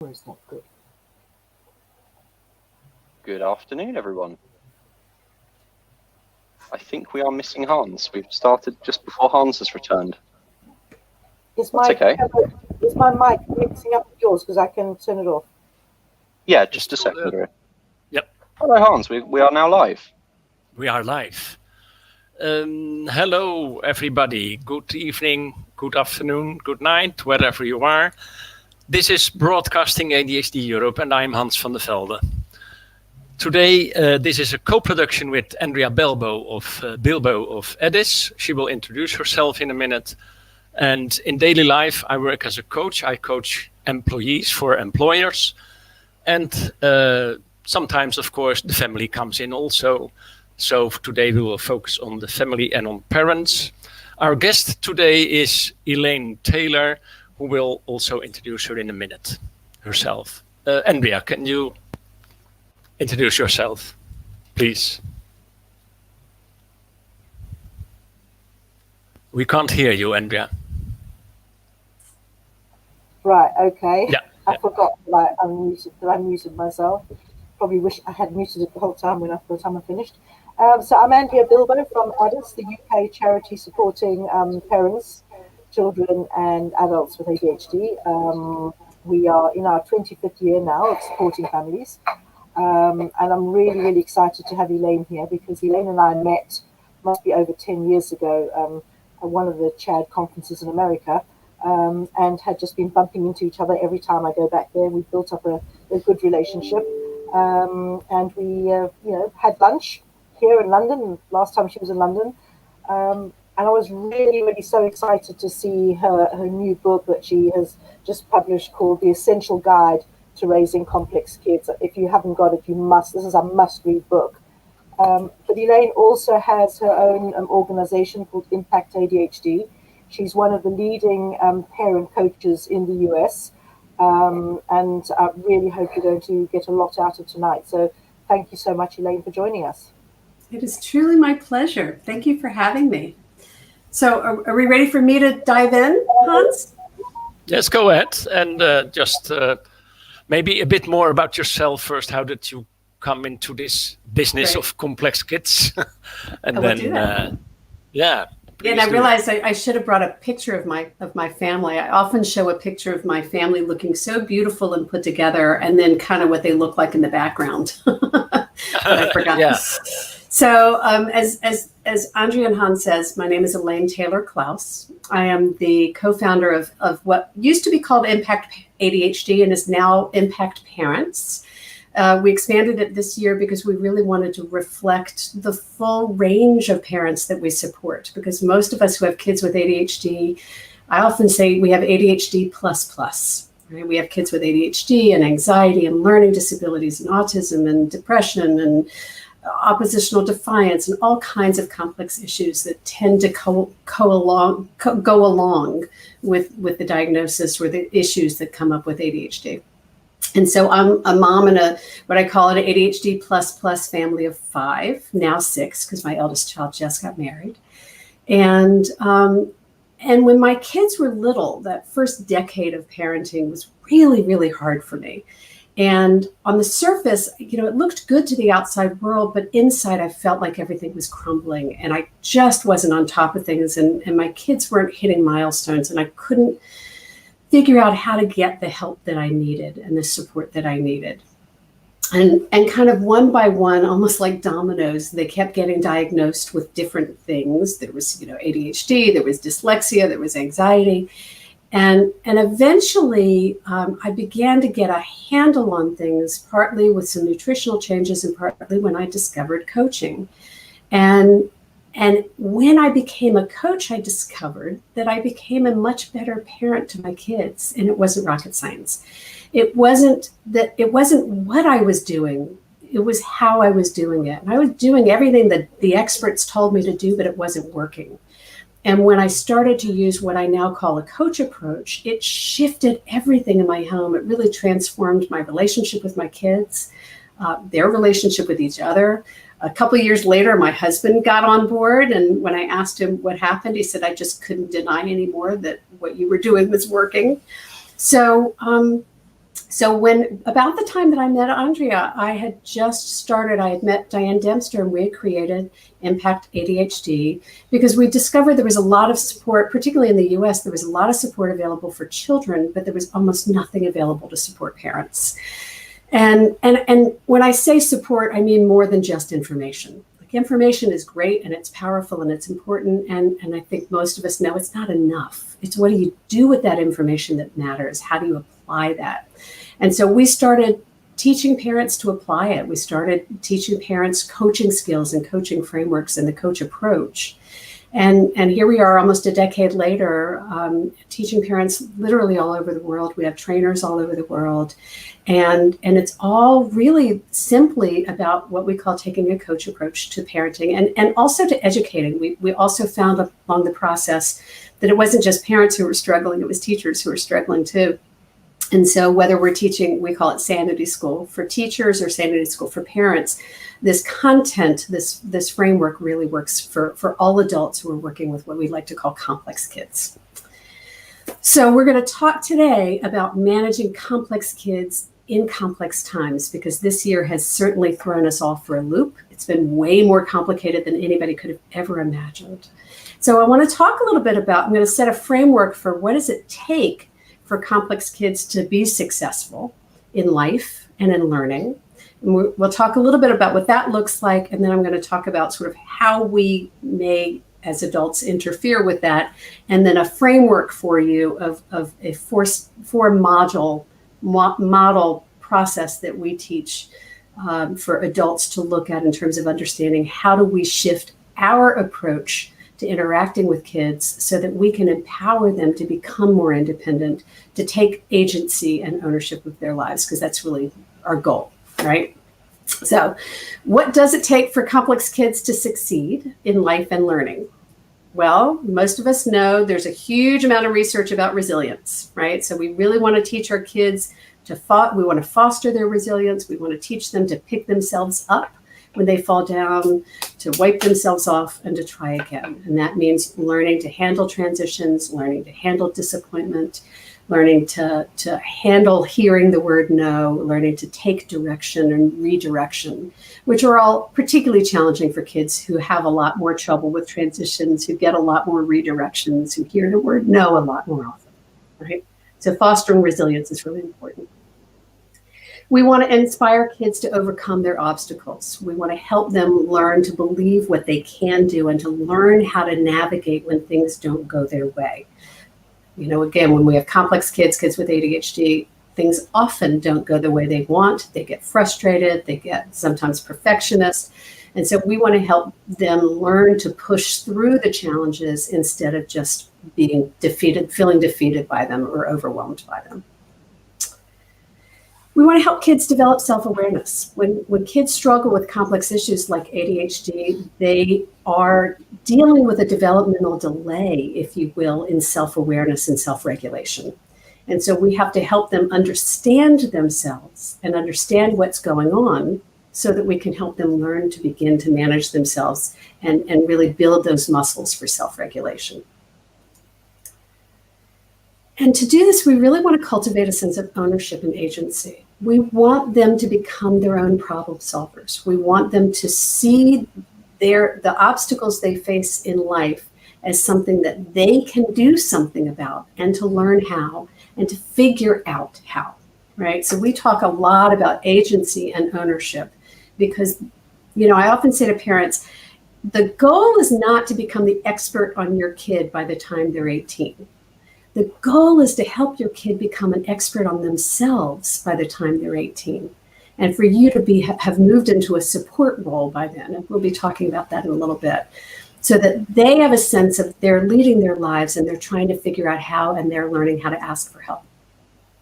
It's not good. Good afternoon, everyone. I think we are missing Hans. We've started just before Hans has returned. Is That's okay. my mic mixing up with yours? Because I can turn it off. Yeah, just a second. Yep. Hello, Hans. We are now live. We are live. Hello, everybody. Good evening, good afternoon, good night, wherever you are. This is Broadcasting ADHD Europe, and I'm Hans van der Velde. Today, this is a co-production with Andrea Bilbo of Edis. She will introduce herself in a minute. And in daily life, I work as a coach. I coach employees for employers. And sometimes, of course, the family comes in also. So today we will focus on the family and on parents. Our guest today is Elaine Taylor, who will also introduce her in a minute herself. Andrea, can you introduce yourself, please? We can't hear you, Andrea. Right, okay. Yeah. I forgot that I muted myself. Probably wish I had muted it the whole time by the time I finished. So I'm Andrea Bilbo from Edis, the UK charity supporting parents, children and adults with ADHD. We are in our 25th year now of supporting families. And I'm really, really excited to have Elaine here because Elaine and I met, must be over 10 years ago, at one of the CHAD conferences in America, and had just been bumping into each other every time I go back there. We built up a good relationship, and we had lunch here in London, last time she was in London. And I was really, really so excited to see her new book that she has just published called The Essential Guide to Raising Complex Kids. If you haven't got it, you must. This is a must-read book. But Elaine also has her own organization called Impact ADHD. She's one of the leading parent coaches in the US. And I really hope you're going to get a lot out of tonight. So thank you so much, Elaine, for joining us. It is truly my pleasure. Thank you for having me. So are we ready for me to dive in, Hans? Yes, go ahead. And just maybe a bit more about yourself first. How did you come into this business of complex kids? And then, yeah, and I realized I should have brought a picture of my family. I often show a picture of my family looking so beautiful and put together, and then kind of what they look like in the background. But I forgot. Yeah. So as Andrea and Hans says, my name is Elaine Taylor-Klaus. I am the co-founder of what used to be called Impact ADHD and is now Impact Parents. We expanded it this year because we really wanted to reflect the full range of parents that we support. Because most of us who have kids with ADHD, I often say we have ADHD plus. Right? We have kids with ADHD and anxiety and learning disabilities and autism and depression and oppositional defiance and all kinds of complex issues that tend to go along with the diagnosis or the issues that come up with ADHD. And so I'm a mom in what I call an ADHD plus family of 5, now 6, because my eldest child just got married. And when my kids were little, that first decade of parenting was really, really hard for me. And on the surface, it looked good to the outside world, but inside I felt like everything was crumbling and I just wasn't on top of things. And my kids weren't hitting milestones and I couldn't figure out how to get the help that I needed and the support that I needed. And kind of one by one, almost like dominoes, they kept getting diagnosed with different things. There was, ADHD, there was dyslexia, there was anxiety. And eventually I began to get a handle on things, partly with some nutritional changes and partly when I discovered coaching. And when I became a coach, I discovered that I became a much better parent to my kids. And it wasn't rocket science. It wasn't what I was doing. It was how I was doing it. And I was doing everything that the experts told me to do, but it wasn't working. And when I started to use what I now call a coach approach, it shifted everything in my home. It really transformed my relationship with my kids, their relationship with each other. A couple of years later, my husband got on board. And when I asked him what happened, he said, I just couldn't deny anymore that what you were doing was working. So So about the time that I met Andrea, I had met Diane Dempster, and we had created Impact ADHD because we discovered there was a lot of support, particularly in the US, there was a lot of support available for children, but there was almost nothing available to support parents. And when I say support, I mean more than just information. Like, information is great and it's powerful and it's important. And I think most of us know it's not enough. It's what do you do with that information that matters? How do you apply that? And so we started teaching parents to apply it. We started teaching parents coaching skills and coaching frameworks and the coach approach. And here we are almost a decade later, teaching parents literally all over the world. We have trainers all over the world. And it's all really simply about what we call taking a coach approach to parenting and also to educating. We also found along the process that it wasn't just parents who were struggling, it was teachers who were struggling too. And so whether we're teaching, we call it sanity school for teachers or sanity school for parents, this content, this framework really works for all adults who are working with what we like to call complex kids. So we're going to talk today about managing complex kids in complex times, because this year has certainly thrown us all for a loop. It's been way more complicated than anybody could have ever imagined. So I want to talk a little bit about, I'm going to set a framework for what does it take for complex kids to be successful in life and in learning. And we'll talk a little bit about what that looks like, and then I'm going to talk about sort of how we may, as adults, interfere with that, and then a framework for you of a four model process that we teach for adults to look at in terms of understanding how do we shift our approach to interacting with kids so that we can empower them to become more independent, to take agency and ownership of their lives, because that's really our goal, right? So what does it take for complex kids to succeed in life and learning? Well, most of us know there's a huge amount of research about resilience, right? So we really want to teach our kids we want to foster their resilience. We want to teach them to pick themselves up when they fall down, to wipe themselves off and to try again. And that means learning to handle transitions, learning to handle disappointment, learning to handle hearing the word no, learning to take direction and redirection, which are all particularly challenging for kids who have a lot more trouble with transitions, who get a lot more redirections, who hear the word no a lot more often, right? So fostering resilience is really important. We want to inspire kids to overcome their obstacles. We want to help them learn to believe what they can do and to learn how to navigate when things don't go their way. You know, again, when we have complex kids with ADHD, things often don't go the way they want. They get frustrated. They get sometimes perfectionist. And so we want to help them learn to push through the challenges instead of just being feeling defeated by them or overwhelmed by them. We want to help kids develop self-awareness. When kids struggle with complex issues like ADHD, they are dealing with a developmental delay, if you will, in self-awareness and self-regulation. And so we have to help them understand themselves and understand what's going on so that we can help them learn to begin to manage themselves and really build those muscles for self-regulation. And to do this, we really want to cultivate a sense of ownership and agency. We want them to become their own problem solvers. We want them to see the obstacles they face in life as something that they can do something about and to learn how and to figure out how, right? So we talk a lot about agency and ownership because, you know, I often say to parents, the goal is not to become the expert on your kid by the time they're 18. The goal is to help your kid become an expert on themselves by the time they're 18. And for you to have moved into a support role by then. And we'll be talking about that in a little bit. So that they have a sense of they're leading their lives and they're trying to figure out how and they're learning how to ask for help.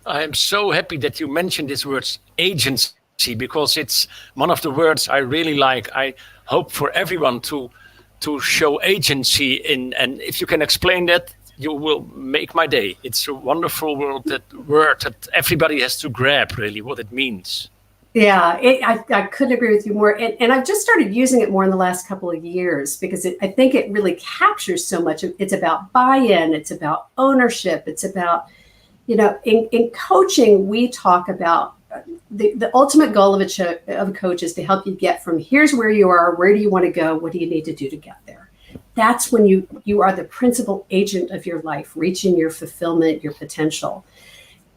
I am so happy that you mentioned this word agency because it's one of the words I really like. I hope for everyone to show agency in, and if you can explain that, you will make my day. It's a wonderful word that everybody has to grab, really, what it means. Yeah, I couldn't agree with you more. And I've just started using it more in the last couple of years because I think it really captures so much. It's about buy-in. It's about ownership. It's about, In coaching, we talk about the ultimate goal of a coach is to help you get from here's where you are, where do you want to go, what do you need to do to get there? That's when you are the principal agent of your life, reaching your fulfillment, your potential.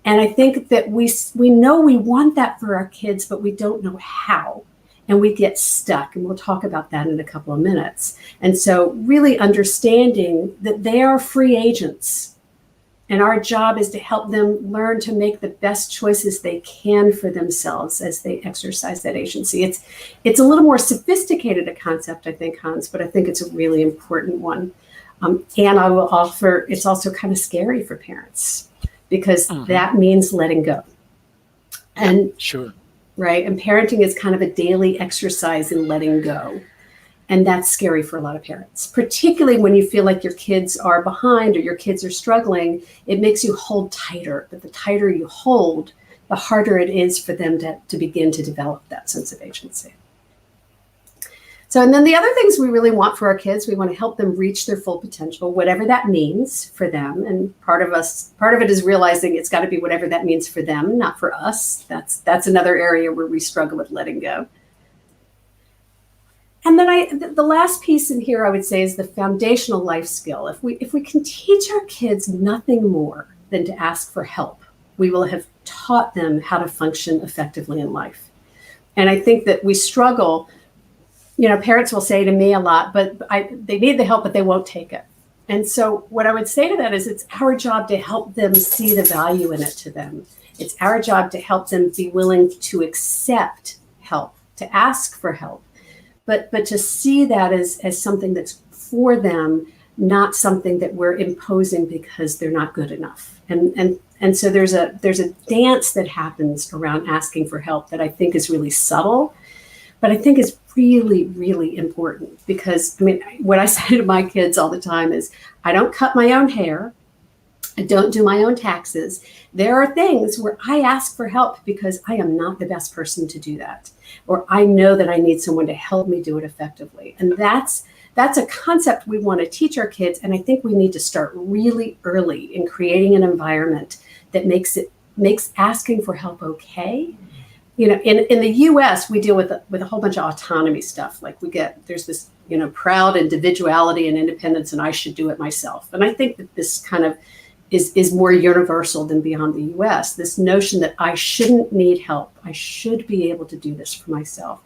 And I think that we know we want that for our kids, but we don't know how. And we get stuck. And we'll talk about that in a couple of minutes. And so really understanding that they are free agents. And our job is to help them learn to make the best choices they can for themselves as they exercise that agency. It's a little more sophisticated a concept, I think, Hans, but I think it's a really important one. And I will offer, it's also kind of scary for parents because that means letting go. And sure. Right. And parenting is kind of a daily exercise in letting go. And that's scary for a lot of parents, particularly when you feel like your kids are behind or your kids are struggling. It makes you hold tighter. But the tighter you hold, the harder it is for them to begin to develop that sense of agency. So, and then the other things we really want for our kids, we want to help them reach their full potential, whatever that means for them. And part of it is realizing it's got to be whatever that means for them, not for us. That's another area where we struggle with letting go. And then the last piece in here I would say is the foundational life skill. If we can teach our kids nothing more than to ask for help, we will have taught them how to function effectively in life. And I think that we struggle. Parents will say to me a lot, but they need the help, but they won't take it. And so what I would say to that is it's our job to help them see the value in it to them. It's our job to help them be willing to accept help, to ask for help, but to see that as something that's for them, not something that we're imposing because they're not good enough. And so there's a dance that happens around asking for help that I think is really subtle, but I think is really, really important because, what I say to my kids all the time is, I don't cut my own hair. I don't do my own taxes. There are things where I ask for help because I am not the best person to do that. Or I know that I need someone to help me do it effectively. And that's a concept we want to teach our kids. And I think we need to start really early in creating an environment that makes asking for help okay. In the US, we deal with a whole bunch of autonomy stuff. Like there's this, proud individuality and independence, and I should do it myself. And I think that this kind of is more universal than beyond the US. This notion that I shouldn't need help. I should be able to do this for myself.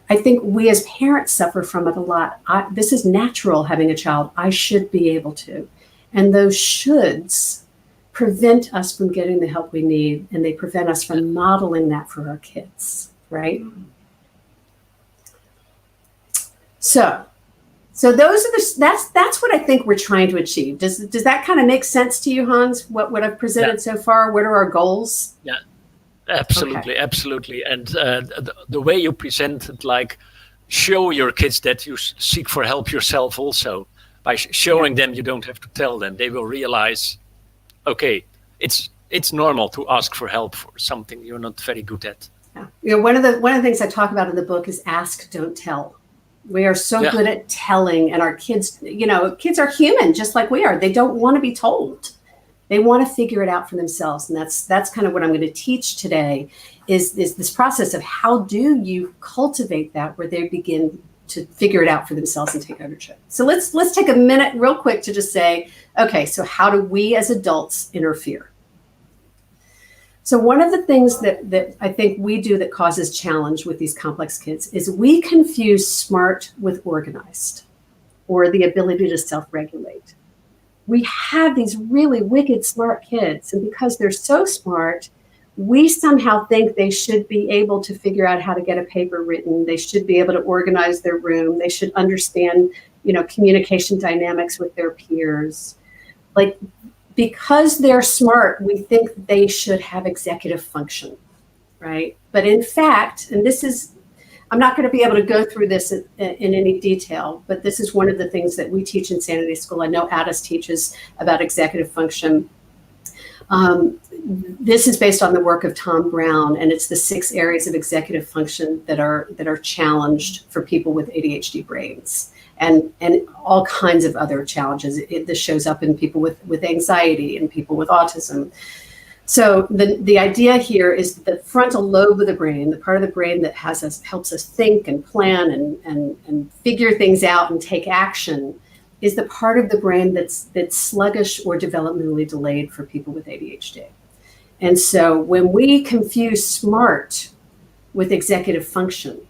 I think we as parents suffer from it a lot. This is natural having a child. I should be able to. And those shoulds prevent us from getting the help we need, and they prevent us from modeling that for our kids, right? So those are that's what I think we're trying to achieve. Does that kind of make sense to you, Hans? What I've presented so far? What are our goals? Yeah, absolutely, absolutely. And the way you present it, like show your kids that you seek for help yourself also. By showing them, you don't have to tell them. They will realize, okay, it's normal to ask for help for something you're not very good at. Yeah. One of the things I talk about in the book is ask, don't tell. We are so good at telling, and our kids, kids are human just like we are. They don't want to be told. They want to figure it out for themselves. And that's kind of what I'm going to teach today is this process of how do you cultivate that where they begin to figure it out for themselves and take ownership. So let's take a minute real quick to just say, okay, so how do we as adults interfere? So one of the things that I think we do that causes challenge with these complex kids is we confuse smart with organized, or the ability to self-regulate. We have these really wicked smart kids, and because they're so smart, we somehow think they should be able to figure out how to get a paper written. They should be able to organize their room. They should understand, communication dynamics with their peers. Because they're smart, we think they should have executive function, right? But in fact, and I'm not going to be able to go through this in any detail, but this is one of the things that we teach in Sanity School. I know Addis teaches about executive function. This is based on the work of Tom Brown, and it's the 6 areas of executive function that are challenged for people with ADHD brains. And all kinds of other challenges. This shows up in people with anxiety and people with autism. So the idea here is that the frontal lobe of the brain, the part of the brain that helps us think and plan and figure things out and take action, is the part of the brain that's sluggish or developmentally delayed for people with ADHD. And so when we confuse smart with executive function,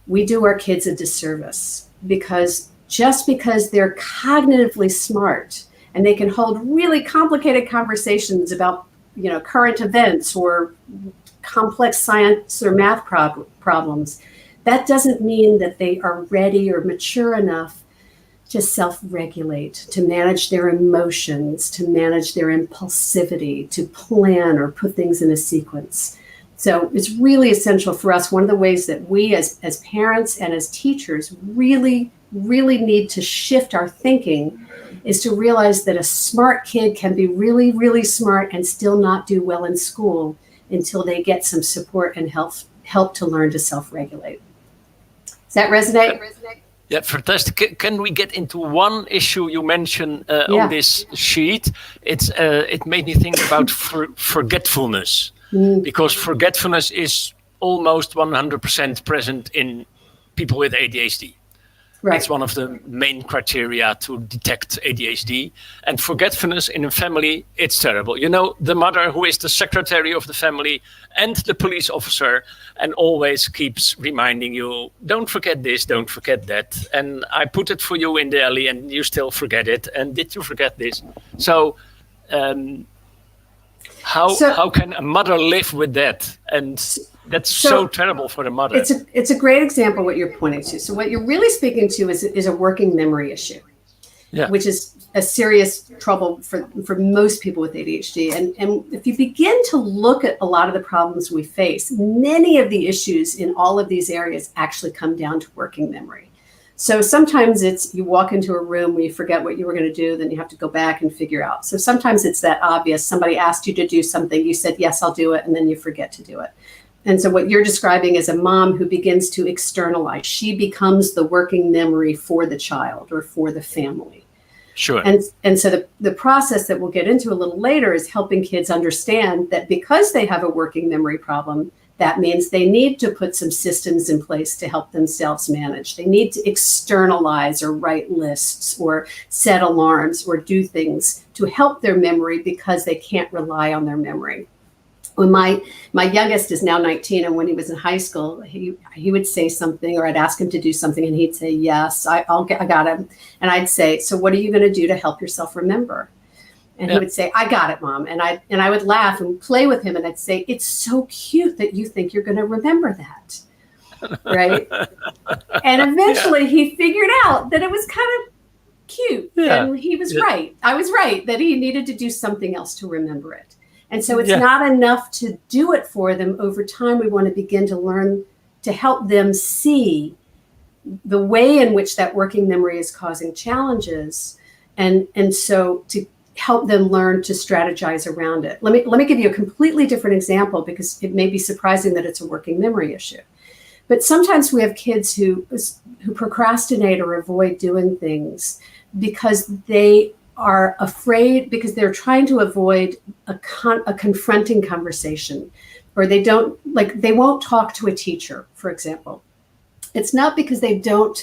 we do our kids a disservice, because just because they're cognitively smart and they can hold really complicated conversations about current events or complex science or math problems, that doesn't mean that they are ready or mature enough to self-regulate, to manage their emotions, to manage their impulsivity, to plan or put things in a sequence. So it's really essential for us. One of the ways that we as parents and as teachers really need to shift our thinking is to realize that a smart kid can be really, really smart and still not do well in school until they get some support and help to learn to self-regulate. Does that resonate? Yeah, fantastic. Can we get into one issue you mentioned on this sheet? It made me think about forgetfulness, because forgetfulness is almost 100% present in people with ADHD. Right. It's one of the main criteria to detect ADHD. And forgetfulness in a family, it's terrible. The mother who is the secretary of the family and the police officer and always keeps reminding you, don't forget this, don't forget that. And I put it for you in the alley and you still forget it. And did you forget this? So how can a mother live with that? And that's so terrible for the mother. It's a great example what you're pointing to. So what you're really speaking to is a working memory issue, which is a serious trouble for most people with ADHD. And if you begin to look at a lot of the problems we face, many of the issues in all of these areas actually come down to working memory. So sometimes it's you walk into a room where you forget what you were going to do, then you have to go back and figure out. So sometimes it's that obvious. Somebody asked you to do something, you said, yes, I'll do it, and then you forget to do it. And so what you're describing is a mom who begins to externalize. She becomes the working memory for the child or for the family. Sure. And so the process that we'll get into a little later is helping kids understand that because they have a working memory problem, that means they need to put some systems in place to help themselves manage. They need to externalize or write lists or set alarms or do things to help their memory because they can't rely on their memory. When my youngest is now 19, and when he was in high school, he would say something, or I'd ask him to do something, and he'd say, yes, I got it. And I'd say, so what are you going to do to help yourself remember? And he would say, I got it, Mom. And I would laugh and play with him, and I'd say, it's so cute that you think you're going to remember that, right? And eventually he figured out that it was kind of cute, and he was right. I was right that he needed to do something else to remember it. And so it's not enough to do it for them. Over time, we want to begin to learn to help them see the way in which that working memory is causing challenges. And so to help them learn to strategize around it. Let me give you a completely different example, because it may be surprising that it's a working memory issue. But sometimes we have kids who procrastinate or avoid doing things because they are afraid, because they're trying to avoid a confronting conversation, or they won't talk to a teacher, for example. It's not because they don't,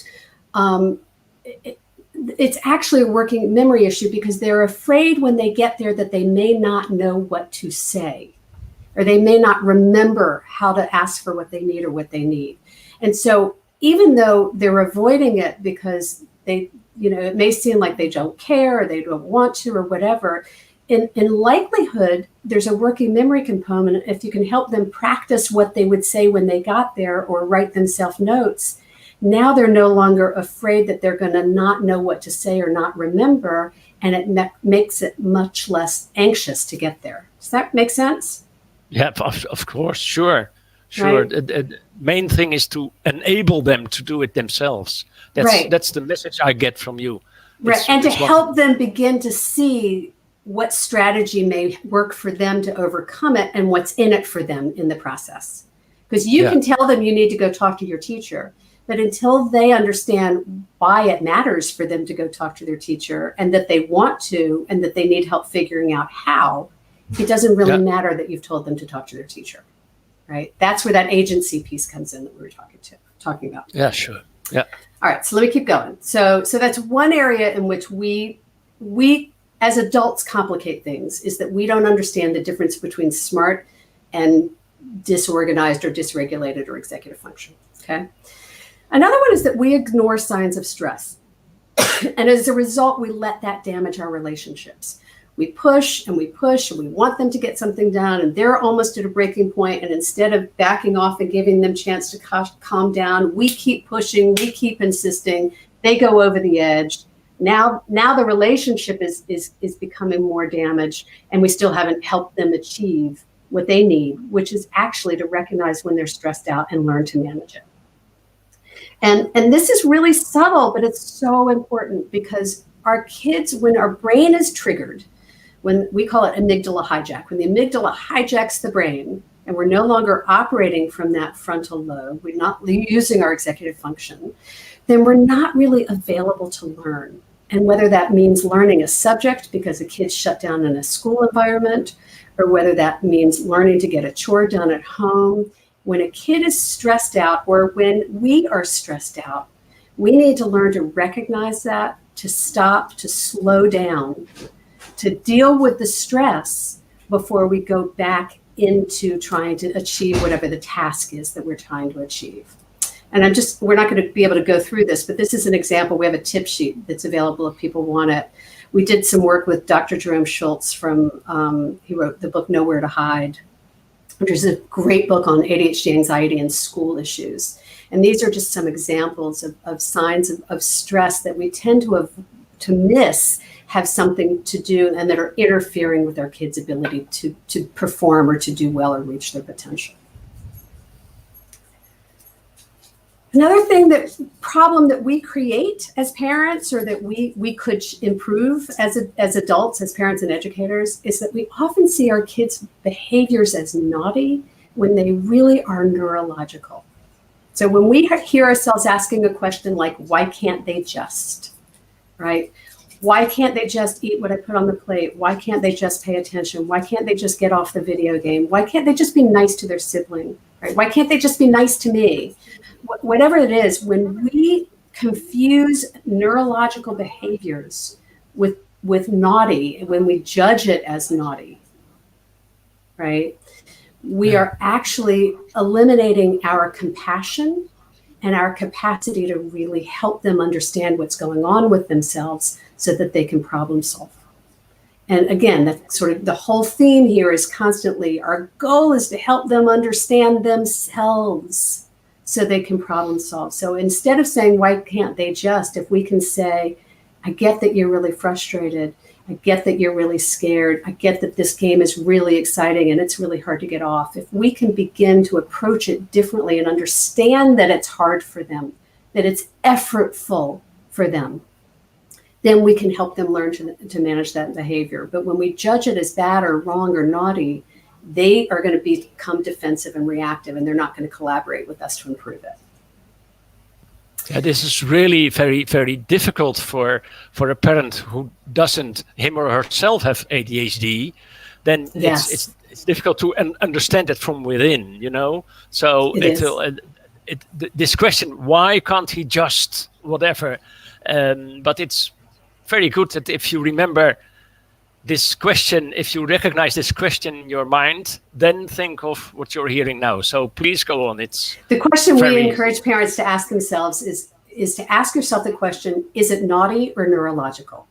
it's actually a working memory issue because they're afraid when they get there that they may not know what to say, or they may not remember how to ask for what they need or what they need. And so even though they're avoiding it because it may seem like they don't care or they don't want to or whatever, in likelihood, there's a working memory component. If you can help them practice what they would say when they got there or write themselves notes, now they're no longer afraid that they're going to not know what to say or not remember, and it makes it much less anxious to get there. Does that make sense? Yeah, of course, sure. Right. The main thing is to enable them to do it themselves. That's the message I get from you. Right, and to help them begin to see what strategy may work for them to overcome it and what's in it for them in the process. Because you can tell them you need to go talk to your teacher, but until they understand why it matters for them to go talk to their teacher and that they want to and that they need help figuring out how, it doesn't really matter that you've told them to talk to their teacher, right? That's where that agency piece comes in that we were talking about. Yeah, sure. Yeah. All right, so let me keep going. So that's one area in which we as adults complicate things, is that we don't understand the difference between smart and disorganized or dysregulated or executive function, okay? Another one is that we ignore signs of stress. And as a result, we let that damage our relationships. We push and we push and we want them to get something done, and they're almost at a breaking point. And instead of backing off and giving them a chance to calm down, we keep pushing, we keep insisting, they go over the edge. Now the relationship is becoming more damaged, and we still haven't helped them achieve what they need, which is actually to recognize when they're stressed out and learn to manage it. And this is really subtle, but it's so important, because our kids, when our brain is triggered, when we call it amygdala hijack, when the amygdala hijacks the brain and we're no longer operating from that frontal lobe, we're not using our executive function, then we're not really available to learn. And whether that means learning a subject because a kid's shut down in a school environment, or whether that means learning to get a chore done at home, when a kid is stressed out, or when we are stressed out, we need to learn to recognize that, to stop, to slow down, to deal with the stress before we go back into trying to achieve whatever the task is that we're trying to achieve. And we're not going to be able to go through this, but this is an example. We have a tip sheet that's available if people want it. We did some work with Dr. Jerome Schultz he wrote the book Nowhere to Hide, which is a great book on ADHD, anxiety, and school issues. And these are just some examples of signs of stress that we tend to miss, have something to do, and that are interfering with our kids' ability to perform or to do well or reach their potential. Another problem that we create as parents, or that we could improve as adults, as parents and educators, is that we often see our kids' behaviors as naughty when they really are neurological. So when we hear ourselves asking a question like, why can't they just, right? Why can't they just eat what I put on the plate? Why can't they just pay attention? Why can't they just get off the video game? Why can't they just be nice to their sibling, right? Why can't they just be nice to me? Whatever it is, when we confuse neurological behaviors with naughty, when we judge it as naughty, right, we are actually eliminating our compassion and our capacity to really help them understand what's going on with themselves so that they can problem solve. And again, that's sort of the whole theme here is constantly, our goal is to help them understand themselves so they can problem solve. So instead of saying, why can't they just, if we can say, I get that you're really frustrated. I get that you're really scared. I get that this game is really exciting and it's really hard to get off. If we can begin to approach it differently and understand that it's hard for them, that it's effortful for them, then we can help them learn to manage that behavior. But when we judge it as bad or wrong or naughty, they are going to become defensive and reactive, and they're not going to collaborate with us to improve it. Yeah, this is really very, very difficult for a parent who doesn't, him or herself, have ADHD. Then yes. it's difficult to understand it from within, you know. So this question, why can't he just whatever? But it's very good that if you remember this question, if you recognize this question in your mind, then think of what you're hearing now. So please go on. It's the question we encourage parents to ask themselves is to ask yourself the question, is it naughty or neurological?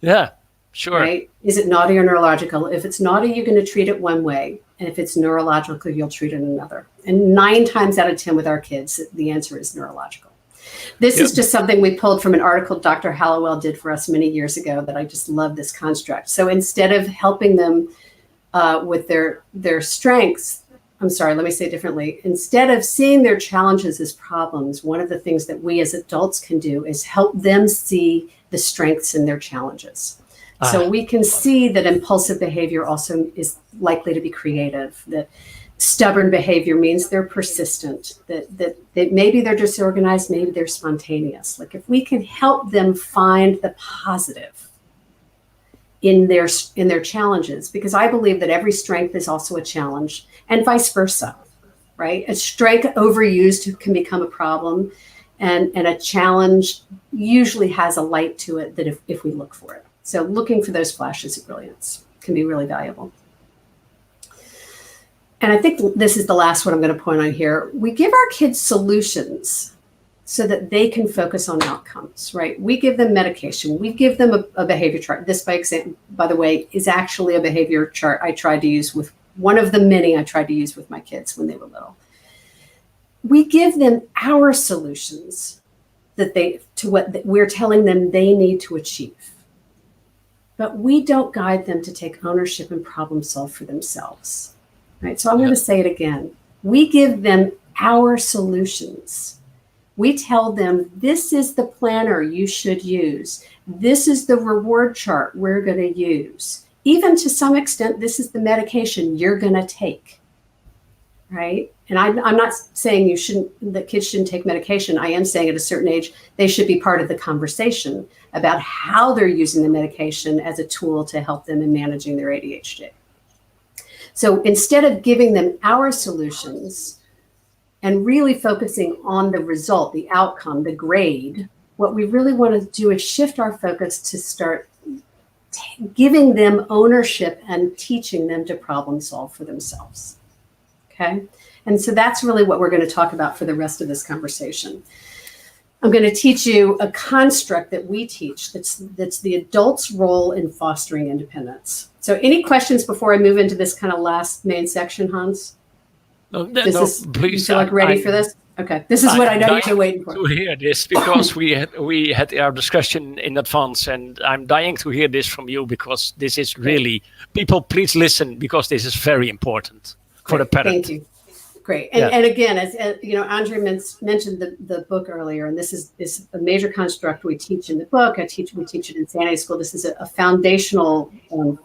Yeah, sure. Right? Is it naughty or neurological? If it's naughty, you're going to treat it one way. And if it's neurological, you'll treat it another. And 9 times out of 10 with our kids, the answer is neurological. This is just something we pulled from an article Dr. Hallowell did for us many years ago that I just love this construct. So instead of helping them with their strengths, I'm sorry, let me say it differently. Instead of seeing their challenges as problems, one of the things that we as adults can do is help them see the strengths in their challenges. So we can see that impulsive behavior also is likely to be creative, that stubborn behavior means they're persistent, that maybe they're disorganized, maybe they're spontaneous. Like if we can help them find the positive in their challenges, because I believe that every strength is also a challenge, and vice versa, right? A strength overused can become a problem, and a challenge usually has a light to it that if we look for it. So looking for those flashes of brilliance can be really valuable. And I think this is the last one I'm going to point on here. We give our kids solutions so that they can focus on outcomes, right? We give them medication. We give them a behavior chart. This, by the way, is actually a behavior chart I tried to use with one of the many I tried to use with my kids when they were little. We give them our solutions to what we're telling them they need to achieve. But we don't guide them to take ownership and problem solve for themselves. Right, so I'm going to say it again. We give them our solutions. We tell them, this is the planner you should use. This is the reward chart we're going to use. Even to some extent, this is the medication you're going to take. Right? And I'm not saying that kids shouldn't take medication. I am saying at a certain age, they should be part of the conversation about how they're using the medication as a tool to help them in managing their ADHD. So instead of giving them our solutions and really focusing on the result, the outcome, the grade, what we really want to do is shift our focus to start giving them ownership and teaching them to problem solve for themselves. Okay? And so that's really what we're going to talk about for the rest of this conversation. I'm going to teach you a construct that we teach that's the adult's role in fostering independence. So any questions before I move into this kind of last main section, Hans? No, Please. You feel like ready for this? Okay, this is what I know you've been waiting for. To hear this, because we had our discussion in advance, and I'm dying to hear this from you, because this is really, people, please listen, because this is very important for the parent. Thank you. Great. And again, as you know, Andrea mentioned the book earlier, and this is a major construct we teach in the book. We teach it in Sanity School. This is a foundational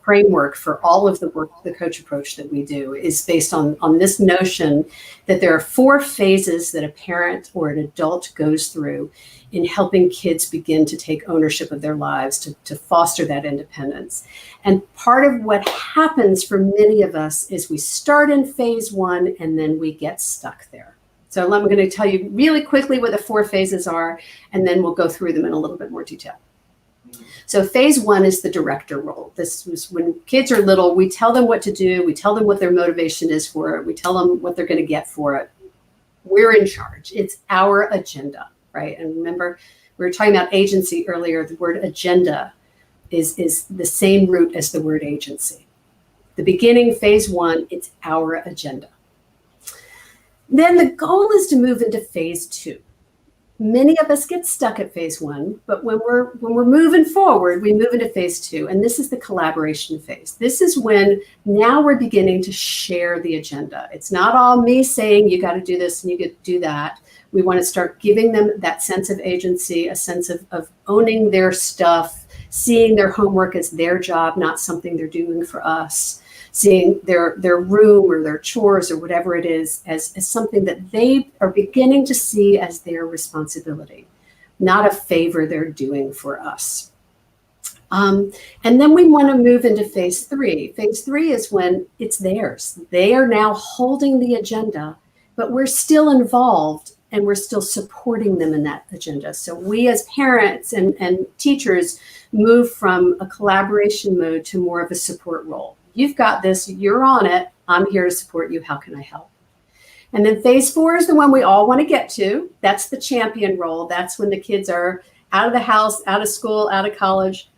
framework for all of the work, the coach approach that we do is based on this notion that there are 4 phases that a parent or an adult goes through in helping kids begin to take ownership of their lives, to foster that independence. And part of what happens for many of us is we start in phase 1 and then we get stuck there. So I'm going to tell you really quickly what the 4 phases are, and then we'll go through them in a little bit more detail. So phase 1 is the director role. This was when kids are little, we tell them what to do. We tell them what their motivation is for it. We tell them what they're going to get for it. We're in charge. It's our agenda. Right? And remember, we were talking about agency earlier. The word agenda is the same root as the word agency. The beginning, phase 1, it's our agenda. Then the goal is to move into phase 2. Many of us get stuck at phase 1, but when we're moving forward, we move into phase 2, and this is the collaboration phase. This is when now we're beginning to share the agenda. It's not all me saying you got to do this and you get to do that. We want to start giving them that sense of agency, a sense of owning their stuff, seeing their homework as their job, not something they're doing for us, seeing their room or their chores or whatever it is as something that they are beginning to see as their responsibility, not a favor they're doing for us. And then we want to move into phase 3. Phase 3 is when it's theirs. They are now holding the agenda, but we're still involved and we're still supporting them in that agenda. So we as parents and teachers move from a collaboration mode to more of a support role. You've got this, you're on it, I'm here to support you, how can I help? And then phase 4 is the one we all want to get to. That's the champion role. That's when the kids are out of the house, out of school, out of college,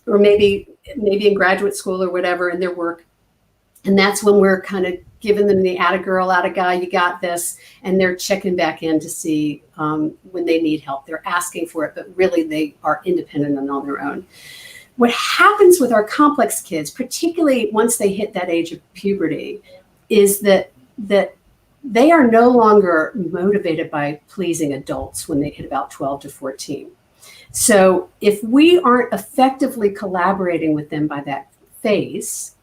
or maybe in graduate school or whatever in their work. And that's when we're kind of giving them the atta girl, atta guy, you got this. And they're checking back in to see when they need help. They're asking for it, but really they are independent and on their own. What happens with our complex kids, particularly once they hit that age of puberty, is that they are no longer motivated by pleasing adults when they hit about 12 to 14. So if we aren't effectively collaborating with them by that phase,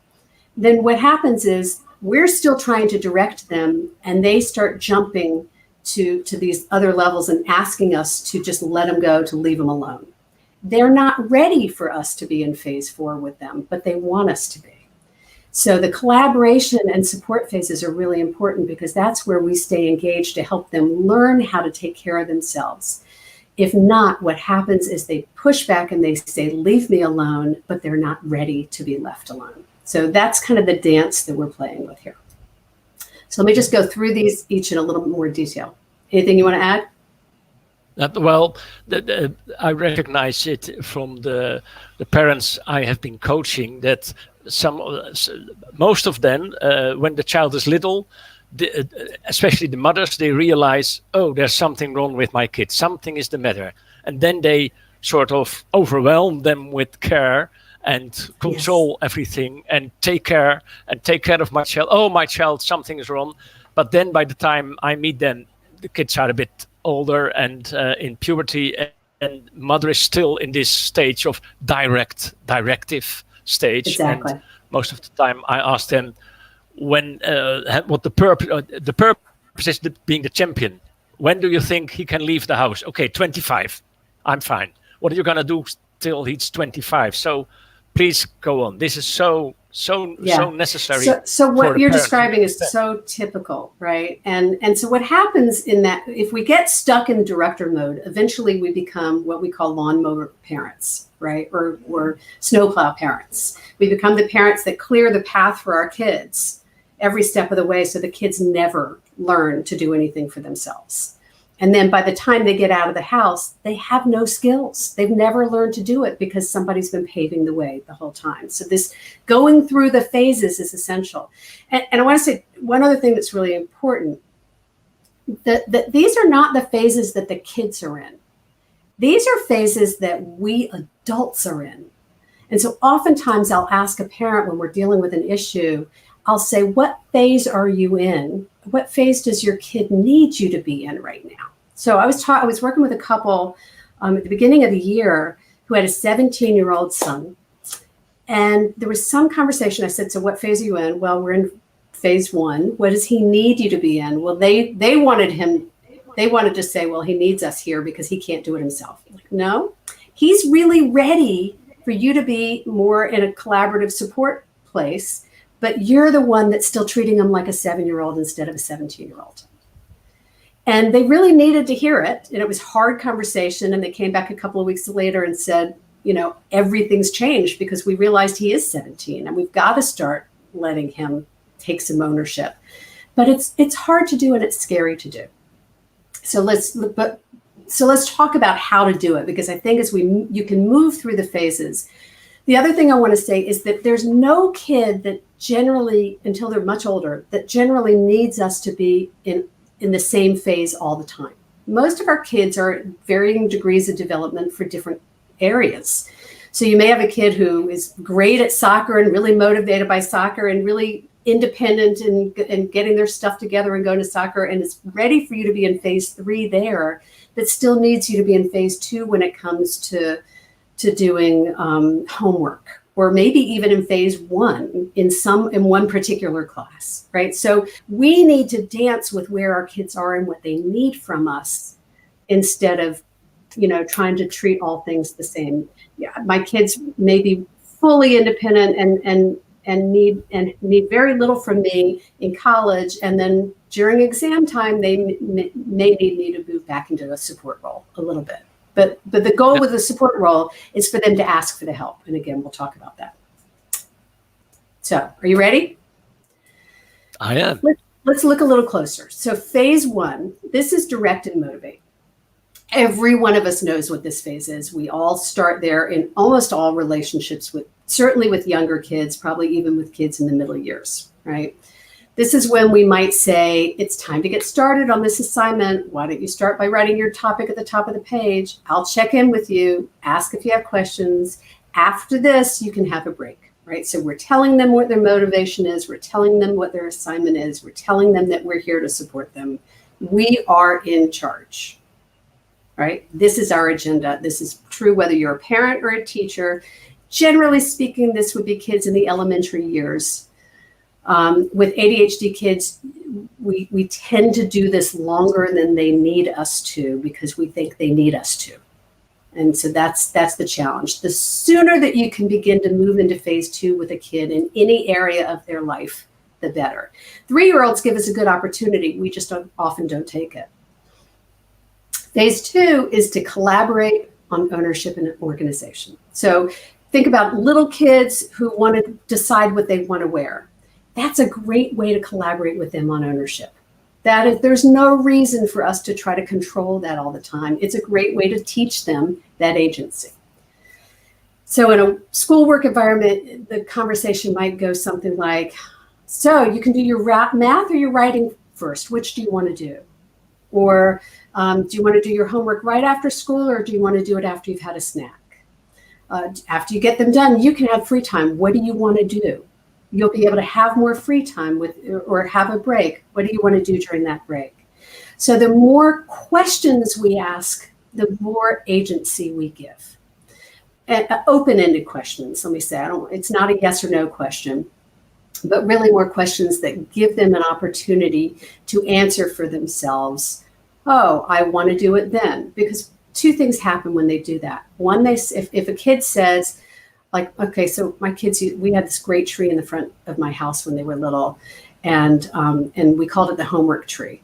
then what happens is we're still trying to direct them and they start jumping to these other levels and asking us to just let them go, to leave them alone. they're not ready for us to be in phase 4 with them, but they want us to be. So the collaboration and support phases are really important because that's where we stay engaged to help them learn how to take care of themselves. If not, what happens is they push back and they say, leave me alone, but they're not ready to be left alone. So that's kind of the dance that we're playing with here. So let me just go through these each in a little bit more detail. Anything you want to add? Well, I recognize it from the parents I have been coaching that most of them, when the child is little, especially the mothers, they realize, oh, there's something wrong with my kid. Something is the matter. And then they sort of overwhelm them with care and control everything and take care of my child. Oh, my child, something is wrong. But then by the time I meet them, the kids are a bit older and in puberty, and mother is still in this stage of directive stage. Exactly. And most of the time I ask them what the purpose is being the champion. When do you think he can leave the house? Okay, 25. I'm fine. What are you going to do till he's 25? So please go on. This is so necessary. So what you're describing is so typical, right? And so what happens in that, if we get stuck in director mode, eventually we become what we call lawnmower parents, right? Or snowplow parents. We become the parents that clear the path for our kids every step of the way, so the kids never learn to do anything for themselves. And then by the time they get out of the house, they have no skills. They've never learned to do it because somebody's been paving the way the whole time. So this going through the phases is essential. And I want to say one other thing that's really important, that these are not the phases that the kids are in. These are phases that we adults are in. And so oftentimes I'll ask a parent when we're dealing with an issue, I'll say, what phase are you in? What phase does your kid need you to be in right now? So I was working with a couple at the beginning of the year who had a 17-year-old son. And there was some conversation. I said, so what phase are you in? Well, we're in phase 1. What does he need you to be in? Well, they wanted to say, well, he needs us here because he can't do it himself. Like, no, he's really ready for you to be more in a collaborative support place, but you're the one that's still treating him like a 7-year-old instead of a 17-year-old. And they really needed to hear it. And it was hard conversation. And they came back a couple of weeks later and said, everything's changed because we realized he is 17 and we've got to start letting him take some ownership. But it's hard to do and it's scary to do. So let's talk about how to do it, because I think you can move through the phases. The other thing I want to say is that there's no kid that generally, until they're much older, that generally needs us to be in the same phase all the time. Most of our kids are at varying degrees of development for different areas. So you may have a kid who is great at soccer and really motivated by soccer and really independent and getting their stuff together and going to soccer and is ready for you to be in phase 3 there, that still needs you to be in phase 2 when it comes to doing homework, or maybe even in phase 1 in one particular class, right? So we need to dance with where our kids are and what they need from us instead of, trying to treat all things the same. Yeah, my kids may be fully independent and need very little from me in college, and then during exam time they may need me to move back into a support role a little bit. But the goal with the support role is for them to ask for the help. And again, we'll talk about that. So are you ready? I am. Let's look a little closer. So phase 1, this is direct and motivate. Every one of us knows what this phase is. We all start there in almost all relationships, certainly with younger kids, probably even with kids in the middle years, right? This is when we might say, it's time to get started on this assignment. Why don't you start by writing your topic at the top of the page? I'll check in with you, ask if you have questions. After this, you can have a break, right? So we're telling them what their motivation is. We're telling them what their assignment is. We're telling them that we're here to support them. We are in charge, right? This is our agenda. This is true whether you're a parent or a teacher. Generally speaking, this would be kids in the elementary years. With ADHD kids, we tend to do this longer than they need us to because we think they need us to. And so that's the challenge. The sooner that you can begin to move into phase 2 with a kid in any area of their life, the better. 3-year-olds give us a good opportunity. We just often don't take it. Phase 2 is to collaborate on ownership and organization. So think about little kids who want to decide what they want to wear. That's a great way to collaborate with them on ownership. That if there's no reason for us to try to control that all the time, it's a great way to teach them that agency. So in a schoolwork environment, the conversation might go something like, so you can do your math or your writing first. Which do you want to do? Or do you want to do your homework right after school, or do you want to do it after you've had a snack? After you get them done, you can have free time. What do you want to do? You'll be able to have more free time or have a break. What do you want to do during that break? So the more questions we ask, the more agency we give. And open-ended questions, let me say. It's not a yes or no question, but really more questions that give them an opportunity to answer for themselves. Oh, I want to do it then. Because 2 things happen when they do that. One, if a kid says, like, okay, so my kids, we had this great tree in the front of my house when they were little, and we called it the homework tree.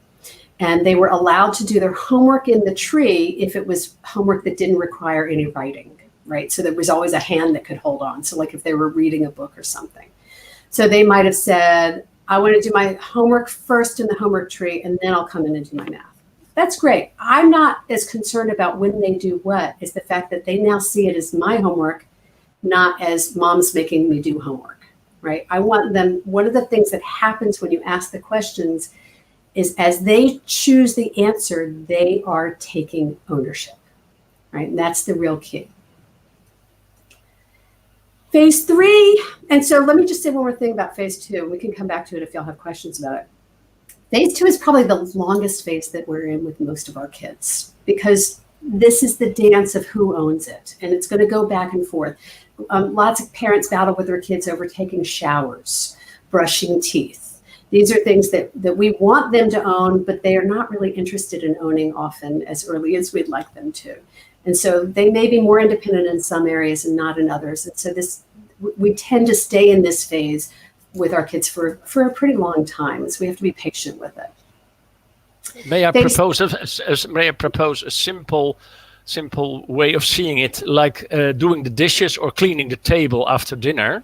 And they were allowed to do their homework in the tree if it was homework that didn't require any writing, right? So there was always a hand that could hold on. So like if they were reading a book or something. So they might have said, I want to do my homework first in the homework tree, and then I'll come in and do my math. That's great. I'm not as concerned about when they do what, is the fact that they now see it as my homework, not as mom's making me do homework, right? I want them, one of the things that happens when you ask the questions is as they choose the answer, they are taking ownership, right? And that's the real key. Phase 3, and so let me just say one more thing about phase 2. We can come back to it if y'all have questions about it. Phase 2 is probably the longest phase that we're in with most of our kids, because this is the dance of who owns it, and it's going to go back and forth. Lots of parents battle with their kids over taking showers, brushing teeth. These are things that we want them to own, but they are not really interested in owning often as early as we'd like them to. And so they may be more independent in some areas and not in others. And so we tend to stay in this phase with our kids for a pretty long time. So we have to be patient with it. May I propose a simple way of seeing it, like doing the dishes or cleaning the table after dinner?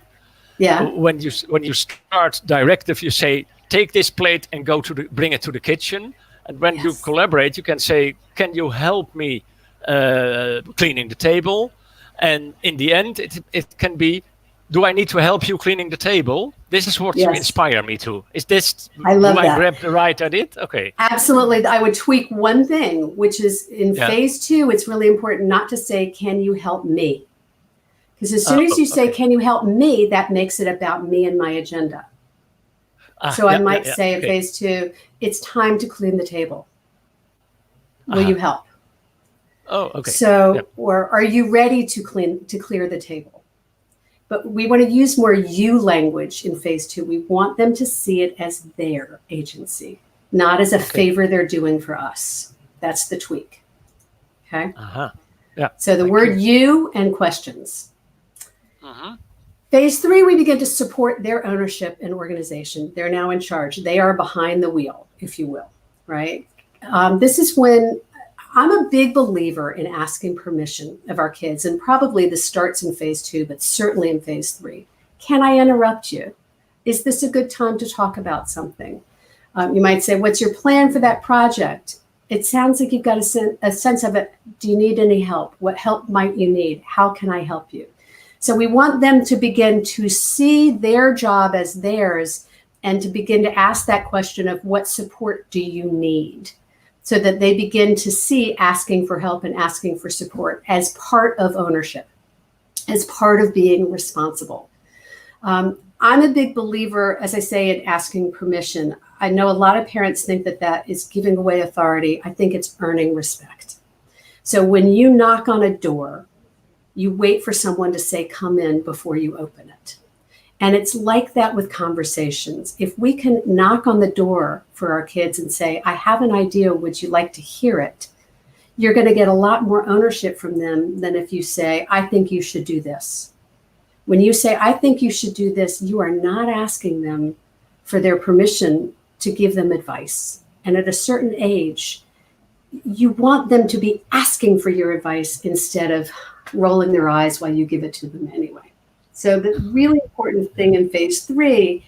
Yeah. When you start directive, you say, take this plate and bring it to the kitchen. And when you collaborate, you can say, can you help me cleaning the table? And in the end, it can be, do I need to help you cleaning the table? This is what you inspire me to. Is this, I love do that. I grab the right at it? Okay. Absolutely. I would tweak one thing, which is in phase 2, it's really important not to say, can you help me? Because as soon as you say, can you help me, that makes it about me and my agenda. So I might say in phase 2, it's time to clean the table. Will you help? Oh, okay. So, or are you ready to clear the table? But we want to use more you language in phase 2. We want them to see it as their agency, not as a favor they're doing for us. That's the tweak. Okay. Yeah. So the word you and questions. Phase 3, we begin to support their ownership and organization. They're now in charge. They are behind the wheel, if you will, right? This is when I'm a big believer in asking permission of our kids, and probably this starts in phase 2, but certainly in phase 3. Can I interrupt you? Is this a good time to talk about something? You might say, what's your plan for that project? It sounds like you've got a sense of it. Do you need any help? What help might you need? How can I help you? So we want them to begin to see their job as theirs and to begin to ask that question of what support do you need? So that they begin to see asking for help and asking for support as part of ownership, as part of being responsible. I'm a big believer, as I say, in asking permission. I know a lot of parents think that is giving away authority. I think it's earning respect. So when you knock on a door, you wait for someone to say, come in before you open it. And it's like that with conversations. If we can knock on the door for our kids and say, I have an idea, would you like to hear it? you're going to get a lot more ownership from them than if you say, I think you should do this. When you say, I think you should do this, you are not asking them for their permission to give them advice. And at a certain age, you want them to be asking for your advice instead of rolling their eyes while you give it to them anyway. So the really important thing in phase 3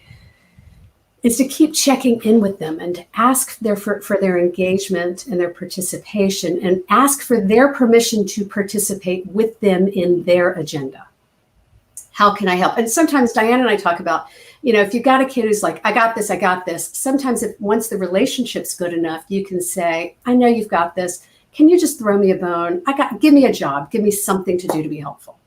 is to keep checking in with them and to ask for their engagement and their participation, and ask for their permission to participate with them in their agenda. How can I help? And sometimes Diane and I talk about, if you've got a kid who's like, I got this. Sometimes once the relationship's good enough, you can say, I know you've got this. Can you just throw me a bone? Give me a job. Give me something to do to be helpful.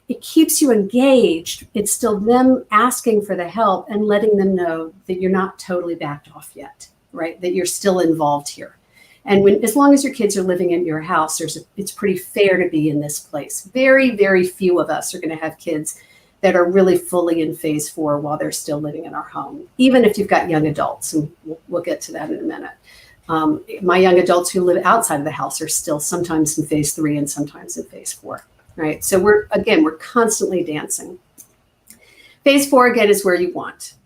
It keeps you engaged. It's still them asking for the help and letting them know that you're not totally backed off yet, right? That you're still involved here. And as long as your kids are living in your house, it's pretty fair to be in this place. Very, very few of us are going to have kids that are really fully in phase 4 while they're still living in our home, even if you've got young adults, and we'll get to that in a minute. My young adults who live outside of the house are still sometimes in phase 3 and sometimes in phase 4, right? So we're constantly dancing. Phase 4, again, is where you want.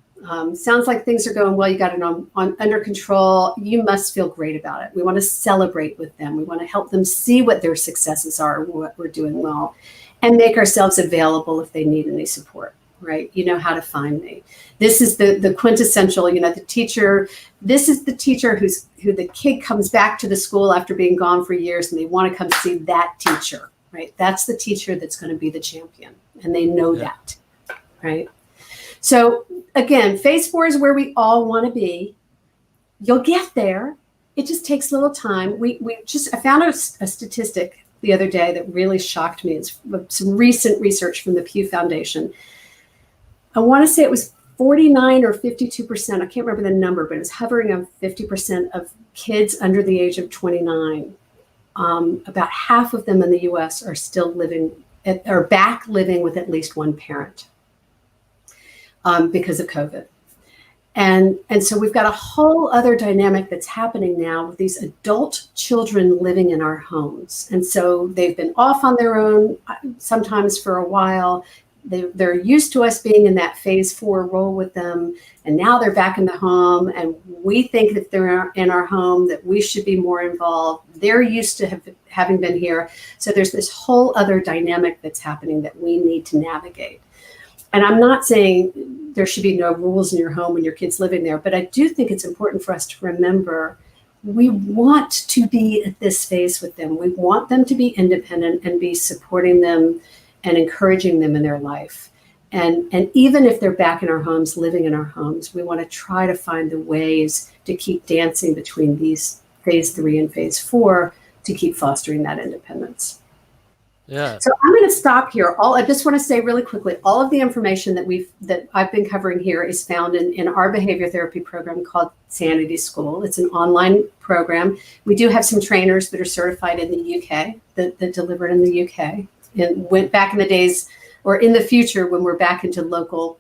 Sounds like things are going well. You got it under control. You must feel great about it. We want to celebrate with them. We want to help them see what their successes are, what we're doing well, and make ourselves available if they need any support, right? You know how to find me. This is the quintessential, the teacher. This is the teacher who the kid comes back to the school after being gone for years, and they want to come see that teacher, right? That's the teacher that's going to be the champion, and they know that, right? So again, phase 4 is where we all want to be. You'll get there. It just takes a little time. I found a statistic the other day that really shocked me. It's some recent research from the Pew Foundation. I want to say it was 49 or 52%. I can't remember the number, but it was hovering on 50% of kids under the age of 29. About half of them in the US are still back living with at least one parent because of COVID. And so we've got a whole other dynamic that's happening now with these adult children living in our homes. And so they've been off on their own, sometimes for a while. They're used to us being in that phase 4 role with them. And now they're back in the home. And we think that they're in our home, that we should be more involved. They're used to having been here. So there's this whole other dynamic that's happening that we need to navigate. And I'm not saying there should be no rules in your home when your kid's living there, but I do think it's important for us to remember we want to be at this phase with them. We want them to be independent and be supporting them and encouraging them in their life. And even if they're back in our homes, living in our homes, we want to try to find the ways to keep dancing between these phase 3 and phase 4 to keep fostering that independence. Yeah. So I'm going to stop here. I just want to say really quickly, all of the information that I've been covering here is found in our behavior therapy program called Sanity School. It's an online program. We do have some trainers that are certified in the UK that deliver in the UK. And went back in the days, or in the future when we're back into local,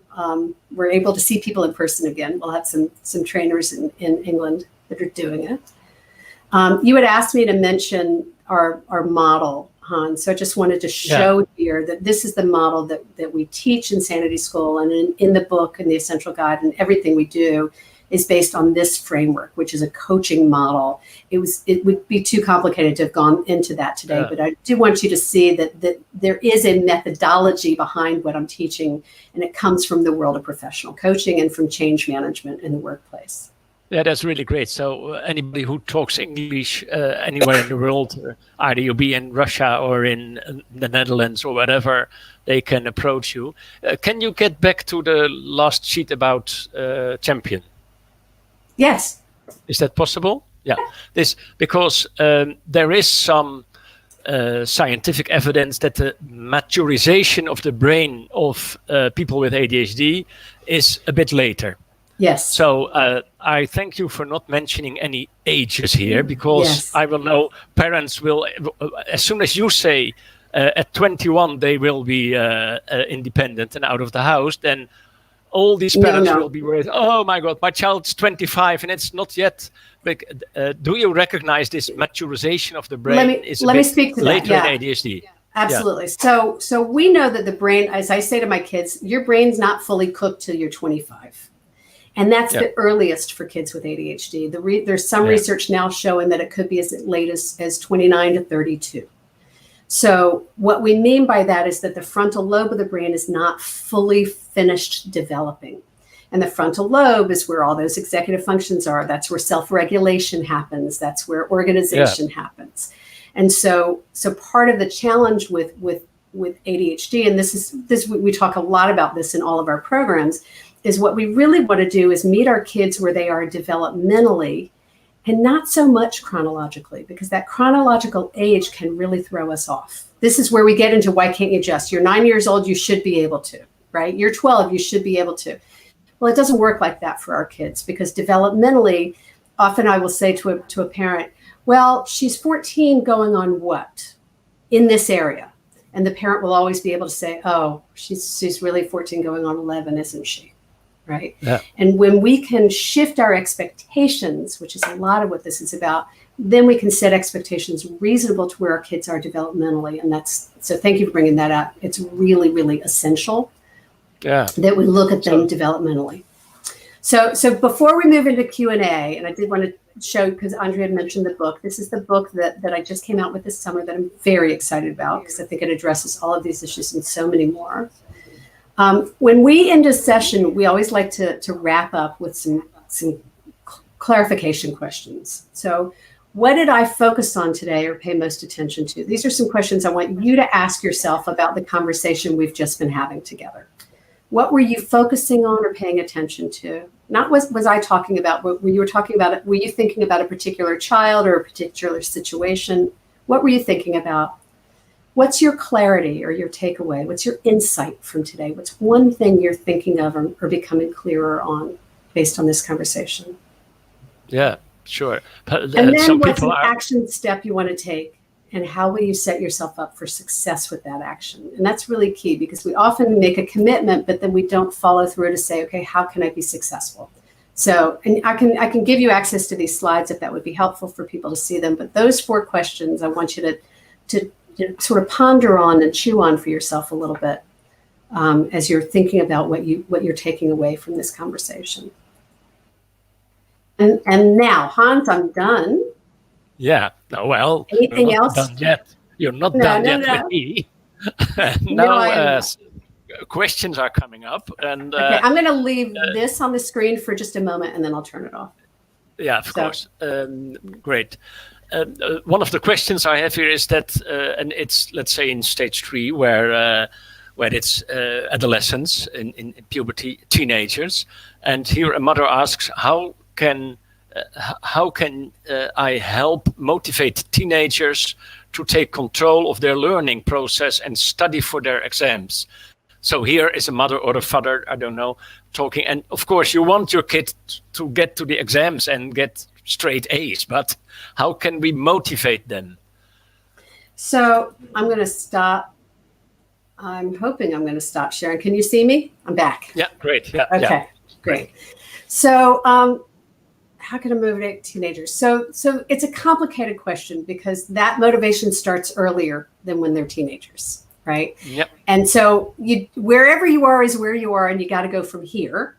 we're able to see people in person again. We'll have some trainers in England that are doing it. You had asked me to mention our model, Han. So I just wanted to show here that this is the model that we teach in Sanity School, and in the book and the Essential Guide, and everything we do is based on this framework, which is a coaching model. It would be too complicated to have gone into that today, but I do want you to see that there is a methodology behind what I'm teaching, and it comes from the world of professional coaching and from change management in the workplace. Yeah, that's really great. So anybody who talks English anywhere in the world, either you be in Russia or in the Netherlands or whatever, they can approach you. Can you get back to the last sheet about champion? Yes. Is that possible? Yeah. Because there is some scientific evidence that the maturization of the brain of people with ADHD is a bit later. Yes. So I thank you for not mentioning any ages here, because I will know parents will, as soon as you say at 21 they will be independent and out of the house, then all these parents will be worried, oh my God, my child's 25 and it's not yet Do you recognize this maturization of the brain let me speak to later that. in ADHD? Absolutely. Yeah. So we know that the brain, as I say to my kids, your brain's not fully cooked till you're 25. And that's the earliest for kids with ADHD. There's some research now showing that it could be as late as 29 to 32. So what we mean by that is that the frontal lobe of the brain is not fully finished developing. And the frontal lobe is where all those executive functions are. That's where self-regulation happens. That's where organization happens. And so part of the challenge with ADHD, and this we talk a lot about this in all of our programs, is what we really want to do is meet our kids where they are developmentally and not so much chronologically, because that chronological age can really throw us off. This is where we get into why can't you just? You're 9 years old, you should be able to, right? You're 12, you should be able to. Well, it doesn't work like that for our kids, because developmentally, often I will say to a parent, well, she's 14 going on what in this area? And the parent will always be able to say, oh, she's really 14 going on 11, isn't she? Right. Yeah. And when we can shift our expectations, which is a lot of what this is about, then we can set expectations reasonable to where our kids are developmentally. And so thank you for bringing that up. It's really, really essential that we look at them developmentally. So before we move into Q&A, and I did want to show, because Andrea had mentioned the book, this is the book that I just came out with this summer that I'm very excited about, because I think it addresses all of these issues and so many more. When we end a session, we always like to wrap up with some clarification questions. So what did I focus on today or pay most attention to? These are some questions I want you to ask yourself about the conversation we've just been having together. What were you focusing on or paying attention to? Not was I talking about, were you talking about it? Were you thinking about a particular child or a particular situation? What were you thinking about? What's your clarity or your takeaway? What's your insight from today? What's one thing you're thinking of or becoming clearer on based on this conversation? Yeah, sure. And then what's an action step you want to take? And how will you set yourself up for success with that action? And that's really key, because we often make a commitment, but then we don't follow through to say, okay, how can I be successful? So, and I can give you access to these slides if that would be helpful for people to see them. But those 4 questions, I want you to sort of ponder on and chew on for yourself a little bit as you're thinking about what you're taking away from this conversation. And now, Hans, I'm done. Yeah. No, well, anything you're else? Not done yet. You're not done yet with me. Now, questions are coming up, and okay, I'm going to leave this on the screen for just a moment, and then I'll turn it off. Yeah, of course. Great. One of the questions I have here is that, and it's, let's say, in stage 3, where it's adolescents, in puberty, teenagers, and here a mother asks, how can I help motivate teenagers to take control of their learning process and study for their exams? So here is a mother or a father, I don't know, talking. And of course, you want your kid to get to the exams and get straight A's, but how can we motivate them? So I'm going to stop. I'm hoping I'm going to stop sharing. Can you see me? I'm back. Yeah, great. Yeah. Okay, yeah. Great. So how can I motivate teenagers? So it's a complicated question, because that motivation starts earlier than when they're teenagers, right? Yep. And so wherever you are is where you are, and you got to go from here.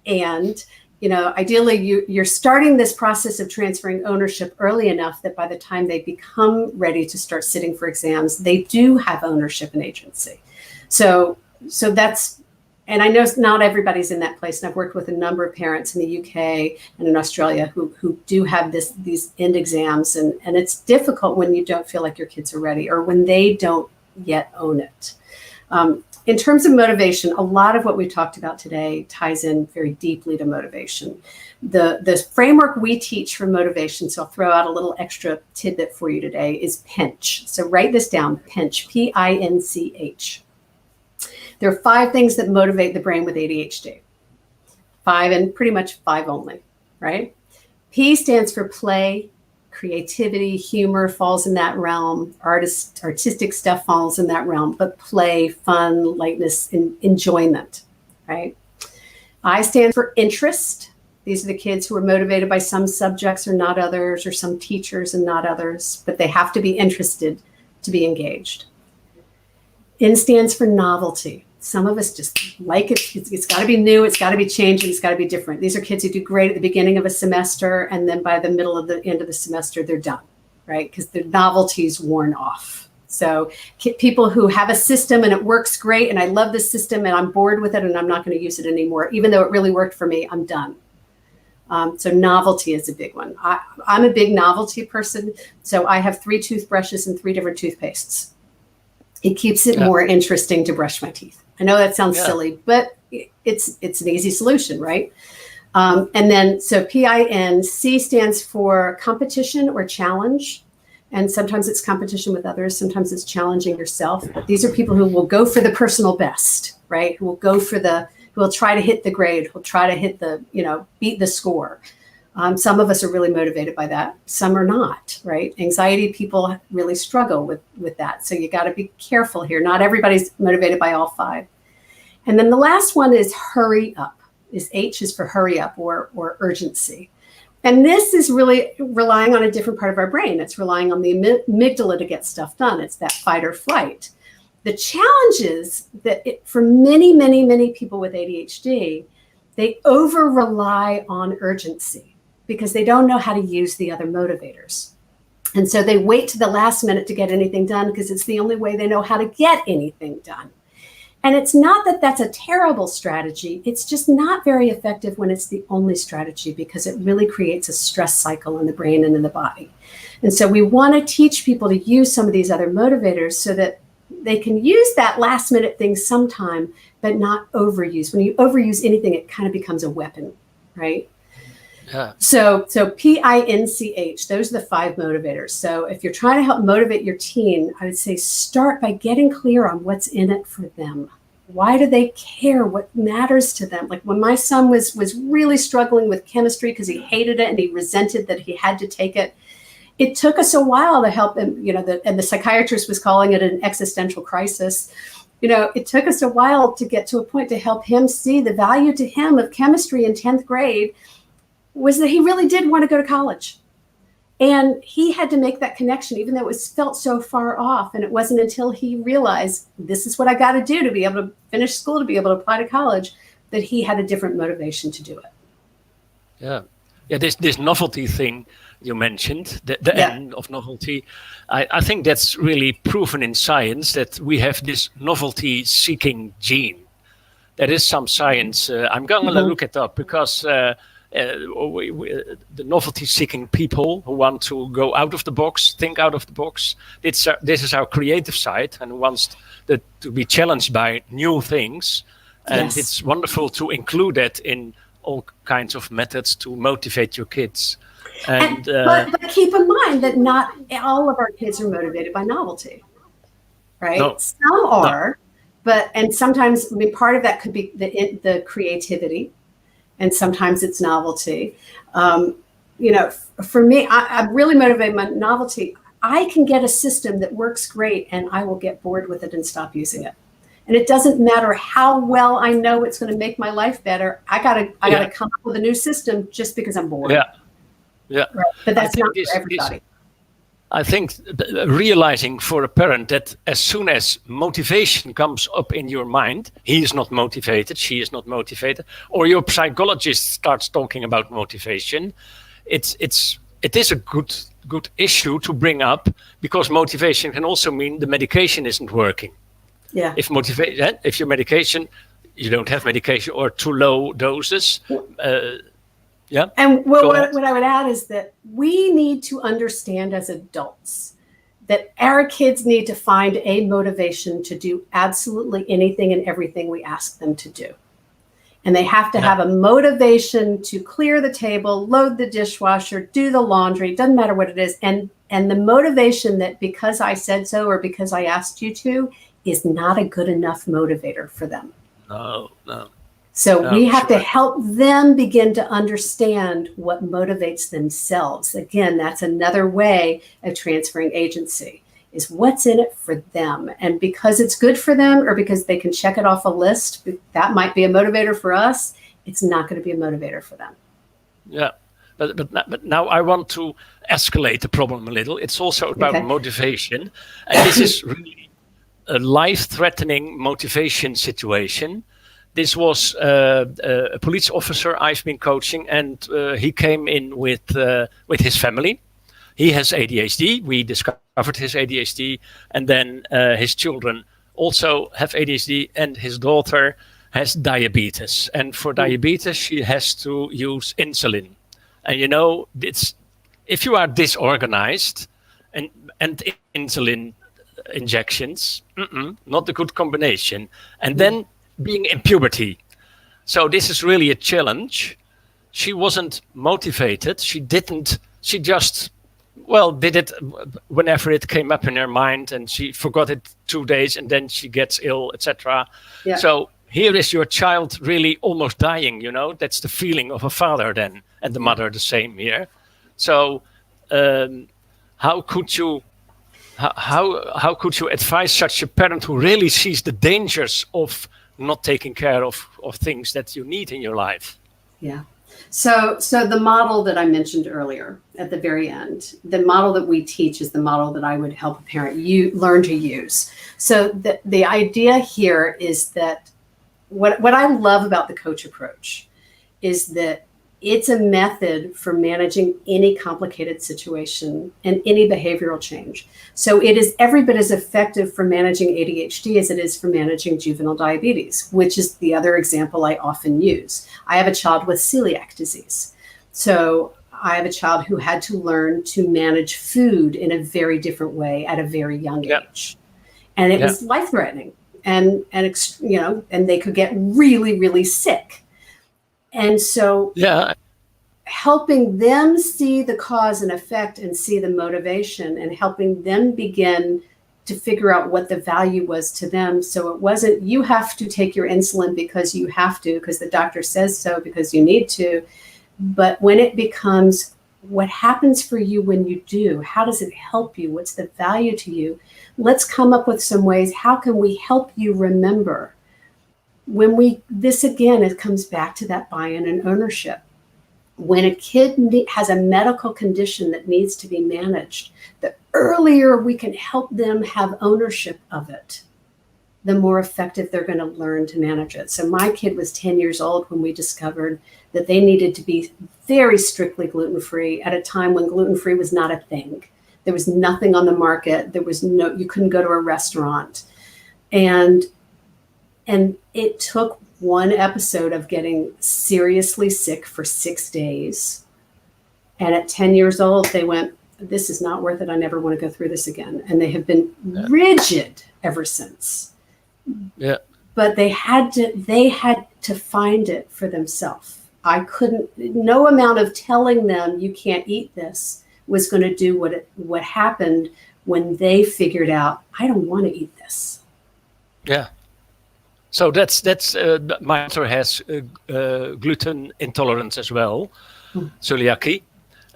And ideally, you're starting this process of transferring ownership early enough that by the time they become ready to start sitting for exams, they do have ownership and agency. So that's. And I know not everybody's in that place. And I've worked with a number of parents in the UK and in Australia who do have these end exams. And it's difficult when you don't feel like your kids are ready, or when they don't yet own it. In terms of motivation, a lot of what we talked about today ties in very deeply to motivation. The framework we teach for motivation, so I'll throw out a little extra tidbit for you today, is PINCH. So write this down, PINCH, P-I-N-C-H. There are 5 things that motivate the brain with ADHD. 5, and pretty much 5 only, right? P stands for play, creativity, humor falls in that realm. Artistic stuff falls in that realm, but play, fun, lightness, and enjoyment, right? I stands for interest. These are the kids who are motivated by some subjects or not others, or some teachers and not others, but they have to be interested to be engaged. N stands for novelty. Some of us just like it. It's got to be new. It's got to be changing. It's got to be different. These are kids who do great at the beginning of a semester, and then by the middle of the end of the semester, they're done, right? Because the novelty's worn off. So people who have a system and it works great, and I love this system and I'm bored with it and I'm not going to use it anymore, even though it really worked for me, I'm done. So novelty is a big one. I'm a big novelty person. So I have 3 toothbrushes and 3 different toothpastes. It keeps it more interesting to brush my teeth. I know that sounds silly, but it's an easy solution, right? And then, so PIN, C stands for competition or challenge. And sometimes it's competition with others. Sometimes it's challenging yourself. But these are people who will go for the personal best, right? Who will go for who will try to hit the grade, who will try to hit beat the score. Some of us are really motivated by that. Some are not, right? Anxiety people really struggle with that. So you got to be careful here. Not everybody's motivated by all 5. And then the last one is hurry up. H is for hurry up or urgency. And this is really relying on a different part of our brain. It's relying on the amygdala to get stuff done. It's that fight or flight. The challenge is that for many, many, many people with ADHD, they over-rely on urgency because they don't know how to use the other motivators. And so they wait to the last minute to get anything done because it's the only way they know how to get anything done. And it's not that that's a terrible strategy. It's just not very effective when it's the only strategy because it really creates a stress cycle in the brain and in the body. And so we want to teach people to use some of these other motivators so that they can use that last minute thing sometime, but not overuse. When you overuse anything, it kind of becomes a weapon, right? Yeah. So PINCH, those are the 5 motivators. So if you're trying to help motivate your teen, I would say start by getting clear on what's in it for them. Why do they care? What matters to them? Like when my son was really struggling with chemistry because he hated it and he resented that he had to take it. It took us a while to help him, and the psychiatrist was calling it an existential crisis. It took us a while to get to a point to help him see the value to him of chemistry in 10th grade was that he really did want to go to college. And he had to make that connection, even though it felt so far off. And it wasn't until he realized this is what I got to do to be able to finish school, to be able to apply to college, that he had a different motivation to do it. Yeah. This novelty thing you mentioned, the end of novelty, I think that's really proven in science that we have this novelty-seeking gene. There is some science. I'm going to look it up because the novelty-seeking people who want to go out of the box, think out of the box, this is our creative side and who wants to be challenged by new things. And it's wonderful to include that in all kinds of methods to motivate your kids. But keep in mind that not all of our kids are motivated by novelty, right? No. Some are, and sometimes part of that could be the creativity, and sometimes it's novelty. For me, I'm really motivated by novelty. I can get a system that works great, and I will get bored with it and stop using it. And it doesn't matter how well I know it's going to make my life better. I gotta come up with a new system just because I'm bored. Yeah. Right. But that's not for everybody. I think realizing for a parent that as soon as motivation comes up in your mind, he is not motivated, she is not motivated, or your psychologist starts talking about motivation, it is a good issue to bring up because motivation can also mean the medication isn't working. Yeah. If your medication, you don't have medication or too low doses. And what I would add is that we need to understand as adults that our kids need to find a motivation to do absolutely anything and everything we ask them to do. And they have to have a motivation to clear the table, load the dishwasher, do the laundry, doesn't matter what it is. And the motivation that because I said so or because I asked you to is not a good enough motivator for them. No. So we have to help them begin to understand what motivates themselves. Again, that's another way of transferring agency, is what's in it for them. And because it's good for them or because they can check it off a list, that might be a motivator for us. It's not going to be a motivator for them. Yeah. But now I want to escalate the problem a little. It's also about motivation. And this is really a life-threatening motivation situation. This was a police officer I've been coaching, and he came in with his family. He has ADHD. We discovered his ADHD, and then his children also have ADHD, and his daughter has diabetes. And for diabetes, she has to use insulin. And you know, if you are disorganized and insulin injections, not a good combination. And then being in puberty. So this is really a challenge. She wasn't motivated. She just, did it whenever it came up in her mind, and she forgot it 2 days, and then she gets ill, etc. Yeah. So here is your child really almost dying, you know. That's the feeling of a father then, and the mother the same here. So how could you advise such a parent who really sees the dangers of not taking care of things that you need in your life? Yeah. So the model that I mentioned earlier at the very end, the model that we teach is the model that I would help a parent learn to use. So the idea here is that what I love about the coach approach is that it's a method for managing any complicated situation and any behavioral change. So it is every bit as effective for managing ADHD as it is for managing juvenile diabetes, which is the other example I often use. I have a child with celiac disease. So I have a child who had to learn to manage food in a very different way at a very young age. And it was life-threatening. And they could get really, really sick. And so helping them see the cause and effect and see the motivation, and helping them begin to figure out what the value was to them. So it wasn't, you have to take your insulin because you have to, because the doctor says so, because you need to. But when it becomes, what happens for you when you do? How does it help you? What's the value to you? Let's come up with some ways. How can we help you remember? It comes back to that buy-in and ownership. When a kid has a medical condition that needs to be managed, the earlier we can help them have ownership of it, the more effective they're going to learn to manage it. So my kid was 10 years old when we discovered that they needed to be very strictly gluten-free at a time when gluten-free was not a thing. There was nothing on the market. You couldn't go to a restaurant. And it took one episode of getting seriously sick for 6 days. And at 10 years old, they went, this is not worth it. I never want to go through this again. And they have been rigid ever since. Yeah. But they had to find it for themselves. No amount of telling them you can't eat this was going to do what happened when they figured out, I don't want to eat this. Yeah. So that's my daughter has gluten intolerance as well, celiac,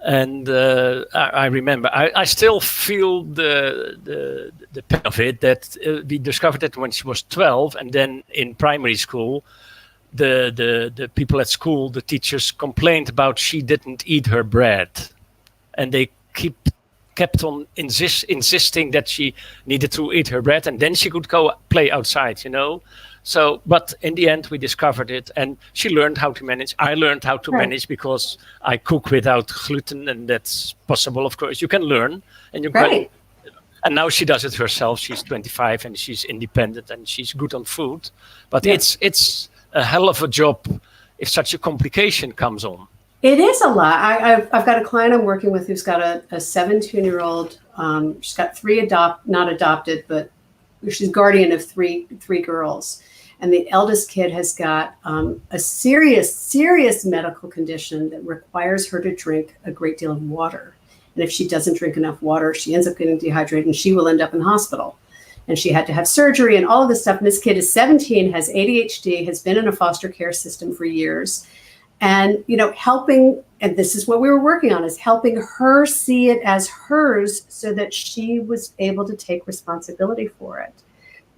and I remember I still feel the pain of it. That we discovered it when she was 12, and then in primary school, the people at school, the teachers complained about she didn't eat her bread, and they kept on insisting that she needed to eat her bread, and then she could go play outside, you know. So, but in the end, we discovered it, and she learned how to manage. I learned how to manage because I cook without gluten, and that's possible, of course. You can learn, and you can. And now she does it herself. She's 25, and she's independent, and she's good on food. But it's a hell of a job if such a complication comes on. It is a lot. I've got a client I'm working with who's got a 17-year-old. She's got not adopted, but she's guardian of three girls. And the eldest kid has got a serious medical condition that requires her to drink a great deal of water. And if she doesn't drink enough water, she ends up getting dehydrated and she will end up in the hospital. And she had to have surgery and all of this stuff. And this kid is 17, has ADHD, has been in a foster care system for years. And, helping, and this is what we were working on, is helping her see it as hers so that she was able to take responsibility for it.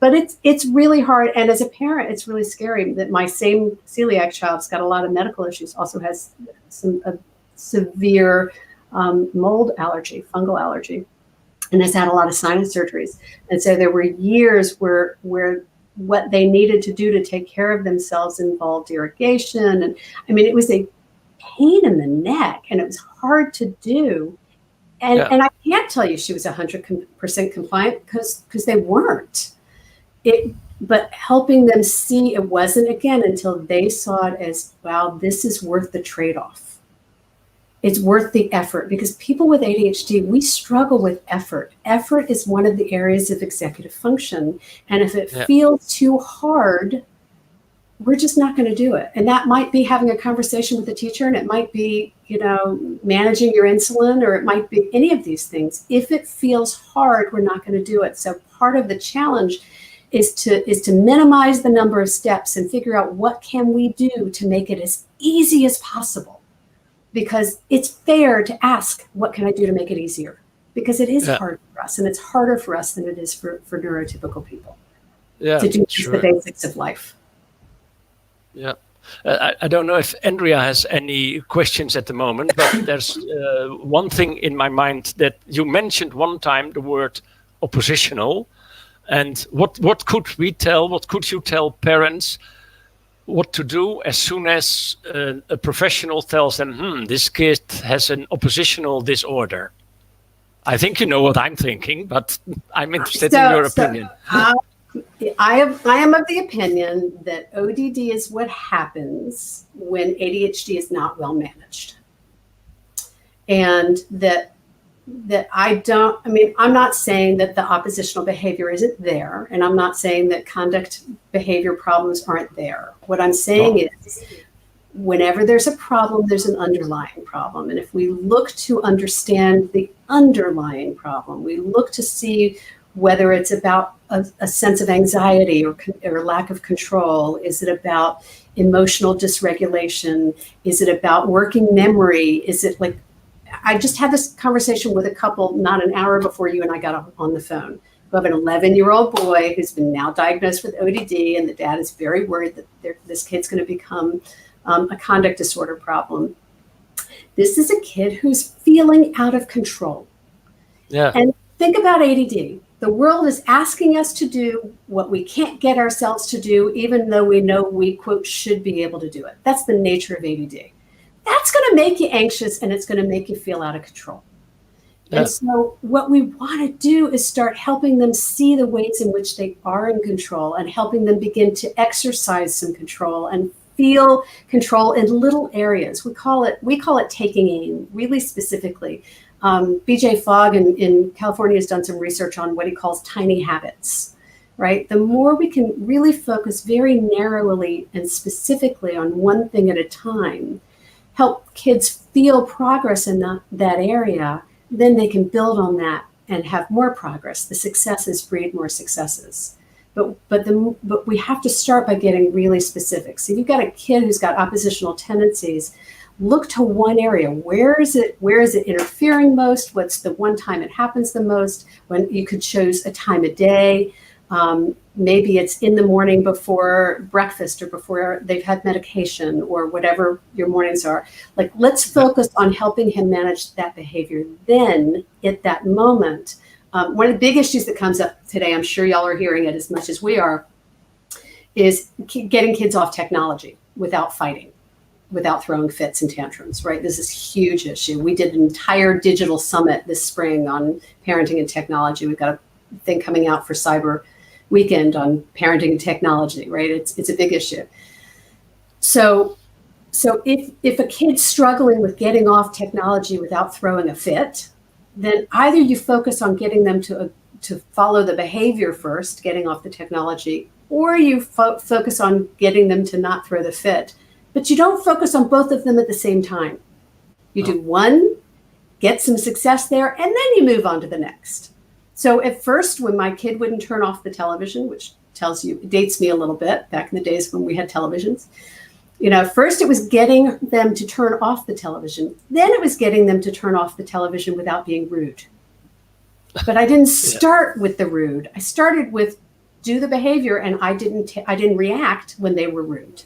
But it's really hard. And as a parent, it's really scary that my same celiac child's got a lot of medical issues, also has some severe mold allergy, fungal allergy, and has had a lot of sinus surgeries. And so there were years where what they needed to do to take care of themselves involved irrigation. And I mean, it was a pain in the neck, and it was hard to do. And I can't tell you she was 100% compliant because they weren't. But helping them see it wasn't, again, until they saw it as, wow, this is worth the trade-off. It's worth the effort, because people with ADHD, we struggle with effort. Effort is one of the areas of executive function. And if it feels too hard, we're just not going to do it. And that might be having a conversation with the teacher, and it might be, managing your insulin, or it might be any of these things. If it feels hard, we're not going to do it. So part of the challenge is to minimize the number of steps and figure out what can we do to make it as easy as possible. Because it's fair to ask, what can I do to make it easier? Because it is hard for us, and it's harder for us than it is for neurotypical people to do the basics of life. Yeah. I don't know if Andrea has any questions at the moment, but there's one thing in my mind that you mentioned one time, the word oppositional. And what could you tell parents what to do as soon as a professional tells them, this kid has an oppositional disorder? I think you know what I'm thinking, but I'm interested in your opinion. I am of the opinion that ODD is what happens when ADHD is not well managed. And I'm not saying that the oppositional behavior isn't there, and I'm not saying that conduct behavior problems aren't there. What I'm saying is, whenever there's a problem, there's an underlying problem. And if we look to understand the underlying problem, we look to see whether it's about a sense of anxiety or lack of control. Is it about emotional dysregulation? Is it about working memory? Is it like, I just had this conversation with a couple not an hour before you and I got on the phone, who have an 11-year-old boy who's been now diagnosed with ODD, and the dad is very worried that this kid's going to become a conduct disorder problem. This is a kid who's feeling out of control. Yeah. And think about ADD. The world is asking us to do what we can't get ourselves to do, even though we know we, quote, should be able to do it. That's the nature of ADD. That's going to make you anxious, and it's going to make you feel out of control. Yeah. And so what we want to do is start helping them see the ways in which they are in control, and helping them begin to exercise some control and feel control in little areas. We call it taking aim, really specifically. BJ Fogg in California has done some research on what he calls tiny habits, right? The more we can really focus very narrowly and specifically on one thing at a time, help kids feel progress in that area, then they can build on that and have more progress. The successes breed more successes. But we have to start by getting really specific. So if you've got a kid who's got oppositional tendencies, look to one area. Where is it interfering most? What's the one time it happens the most? When you could choose a time of day. Maybe it's in the morning before breakfast, or before they've had medication, or whatever your mornings are. Like, let's focus on helping him manage that behavior. Then at that moment, one of the big issues that comes up today, I'm sure y'all are hearing it as much as we are, is getting kids off technology without fighting, without throwing fits and tantrums, right? This is a huge issue. We did an entire digital summit this spring on parenting and technology. We've got a thing coming out for Cyber Weekend on parenting and technology, right? It's a big issue. So if a kid's struggling with getting off technology without throwing a fit, then either you focus on getting them to follow the behavior first, getting off the technology, or you focus on getting them to not throw the fit. But you don't focus on both of them at the same time. You do one, get some success there, and then you move on to the next. So at first, when my kid wouldn't turn off the television, which dates me a little bit, back in the days when we had televisions, first it was getting them to turn off the television. Then it was getting them to turn off the television without being rude. But I didn't start with the rude. I started with do the behavior, and I didn't react when they were rude.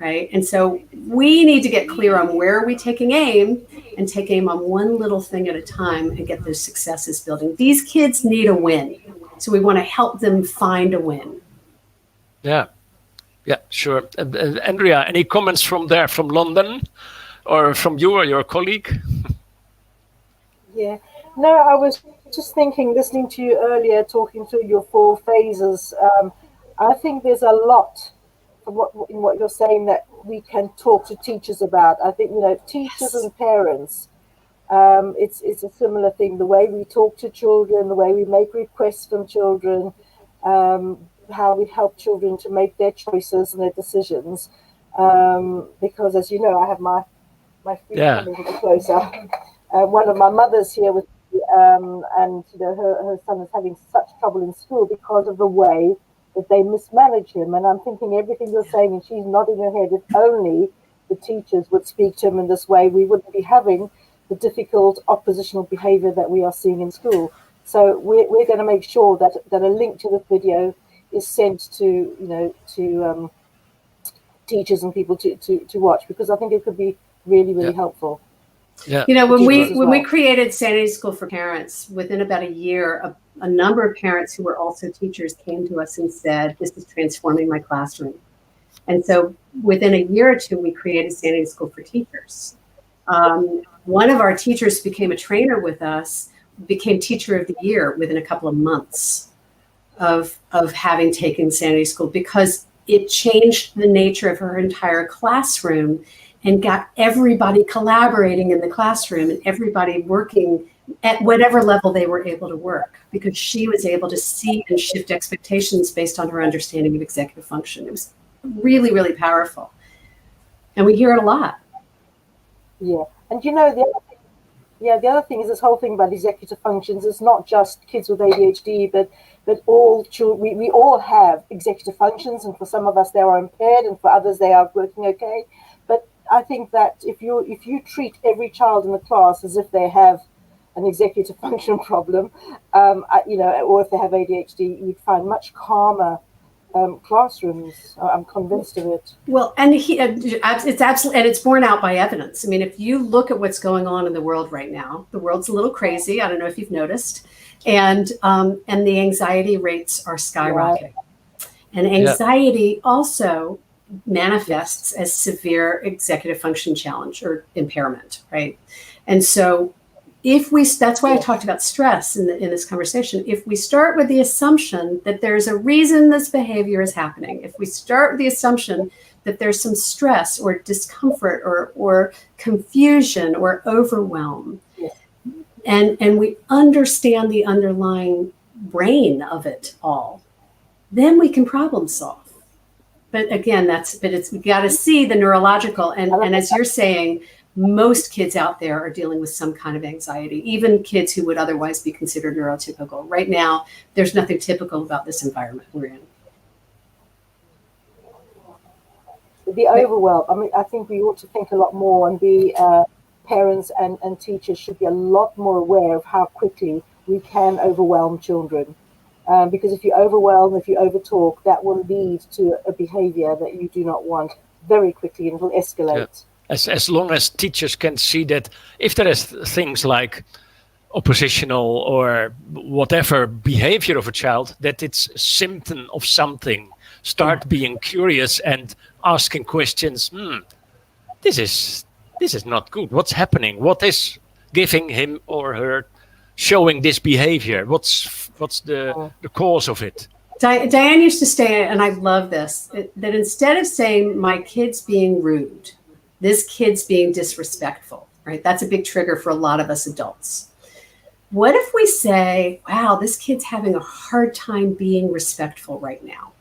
Right. And so we need to get clear on where are we taking aim, and take aim on one little thing at a time and get those successes building. These kids need a win. So we want to help them find a win. Yeah. Yeah, sure. Andrea, any comments from London, or from you or your colleague? Yeah. No, I was just thinking, listening to you earlier, talking through your 4 phases. I think there's a lot in what you're saying that we can talk to teachers about. I think, teachers and parents, it's a similar thing. The way we talk to children, the way we make requests from children, how we help children to make their choices and their decisions. Because, as you know, I have my feet coming a bit closer. One of my mothers here with me, and her son is having such trouble in school because of the way that they mismanage him. And I'm thinking everything you're saying, and she's nodding her head. If only the teachers would speak to him in this way, we wouldn't be having the difficult oppositional behavior that we are seeing in school. So we're going to make sure that a link to this video is sent to teachers and people to watch, because I think it could be really helpful. Yeah. When we created Sanity School for Parents, within about a year, a number of parents who were also teachers came to us and said, "This is transforming my classroom." And so within a year or 2, we created Sanity School for Teachers. One of our teachers became a trainer with us, became Teacher of the Year within a couple of months of having taken Sanity School, because it changed the nature of her entire classroom and got everybody collaborating in the classroom and everybody working at whatever level they were able to work, because she was able to see and shift expectations based on her understanding of executive function. It was really powerful. And we hear it a lot. Yeah. And the other thing is this whole thing about executive functions. It's not just kids with ADHD, but all children. We all have executive functions, and for some of us they are impaired, and for others they are working okay. But I think that if you treat every child in the class as if they have an executive function problem, or if they have ADHD, you'd find much calmer classrooms. I'm convinced of it. Well, and it's absolutely, and it's borne out by evidence. I mean, if you look at what's going on in the world right now, the world's a little crazy. I don't know if you've noticed, and the anxiety rates are skyrocketing, and anxiety also manifests as severe executive function challenge or impairment, right? And so that's why I talked about stress in this conversation. If we start with the assumption that there's a reason this behavior is happening, if we start with the assumption that there's some stress or discomfort or confusion or overwhelm, and we understand the underlying brain of it all, then we can problem solve. But again, we got to see the neurological, and as you're saying, most kids out there are dealing with some kind of anxiety, even kids who would otherwise be considered neurotypical. Right now, there's nothing typical about this environment we're in. The overwhelm. I mean, I think we ought to think a lot more, and parents and teachers should be a lot more aware of how quickly we can overwhelm children. Because if you overwhelm, if you overtalk, that will lead to a behavior that you do not want very quickly, and it will escalate. Yeah. As long as teachers can see that if there is things like oppositional or whatever behavior of a child, that it's a symptom of something. Start being curious and asking questions. This is not good. What's happening? What is giving him or her showing this behavior? What's the cause of it? Diane used to say, and I love this, that instead of saying my kid's being rude, this kid's being disrespectful, right? That's a big trigger for a lot of us adults. What if we say, wow, this kid's having a hard time being respectful right now?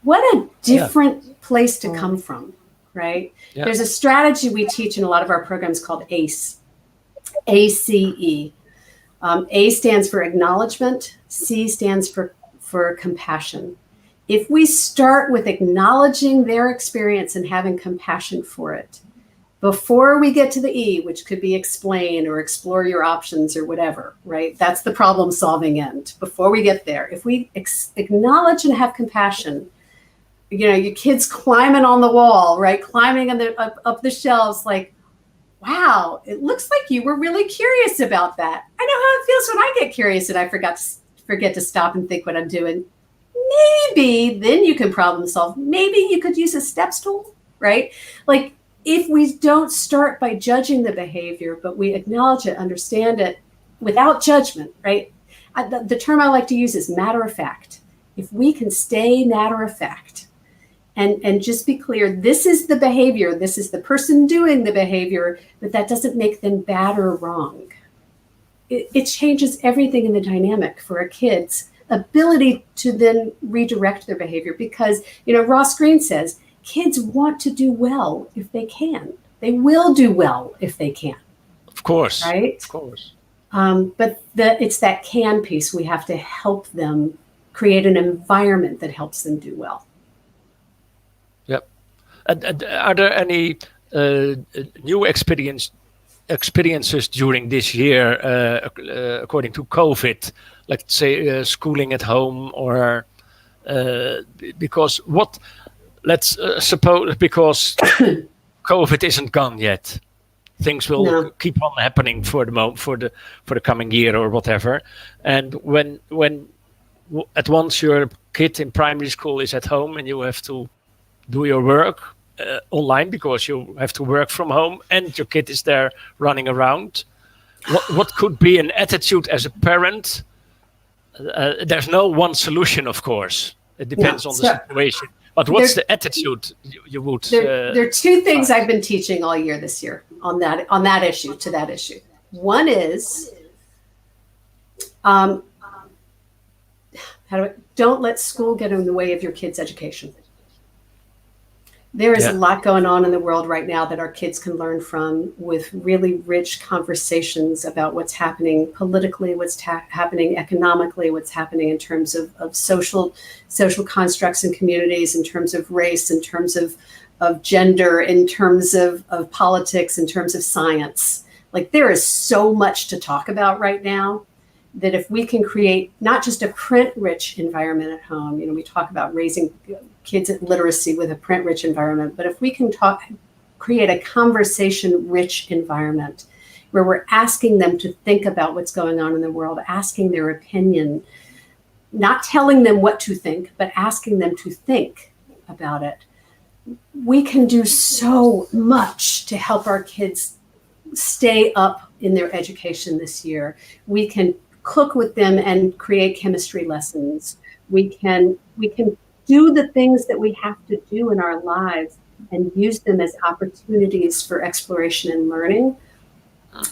What a different place to come from, right? Yeah. There's a strategy we teach in a lot of our programs called ACE, ACE. A stands for acknowledgement, C stands for compassion. If we start with acknowledging their experience and having compassion for it, before we get to the E, which could be explain or explore your options or whatever, right? That's the problem solving end. Before we get there, if we acknowledge and have compassion, you know, your kids climbing on the wall, right? Climbing on up the shelves, like, wow, it looks like you were really curious about that. I know how it feels when I get curious and I forget to stop and think what I'm doing. Maybe then you can problem solve. Maybe you could use a steps tool, right? Like, if we don't start by judging the behavior, but we acknowledge it, understand it without judgment, right? The term I like to use is matter of fact. If we can stay matter of fact and just be clear, this is the behavior, this is the person doing the behavior, but that doesn't make them bad or wrong. It changes everything in the dynamic for a kid's ability to then redirect their behavior, because, you know, Ross Green says, kids want to do well if they can. They will do well if they can. Of course. Right? Of course. But it's that can piece. We have to help them create an environment that helps them do well. Yep. And are there any new experiences during this year, according to COVID, like say schooling at home, or because what? Let's suppose, because COVID isn't gone yet, things will keep on happening for the moment, for the coming year or whatever. And when at once your kid in primary school is at home and you have to do your work online because you have to work from home, and your kid is there running around, what could be an attitude as a parent? There's no one solution, of course. It depends on the situation. But what's the attitude you would? There are two things I've been teaching all year this year on that issue, to that issue. One is, don't let school get in the way of your kids' education. There is a lot going on in the world right now that our kids can learn from, with really rich conversations about what's happening politically, what's happening economically, what's happening in terms of social constructs and communities, in terms of race, in terms of gender, in terms of politics, in terms of science. Like, there is so much to talk about right now, that if we can create not just a print-rich environment at home, you know, we talk about raising kids at literacy with a print-rich environment, but if we can create a conversation-rich environment where we're asking them to think about what's going on in the world, asking their opinion, not telling them what to think, but asking them to think about it, we can do so much to help our kids stay up in their education this year. We can cook with them and create chemistry lessons. We can do the things that we have to do in our lives and use them as opportunities for exploration and learning,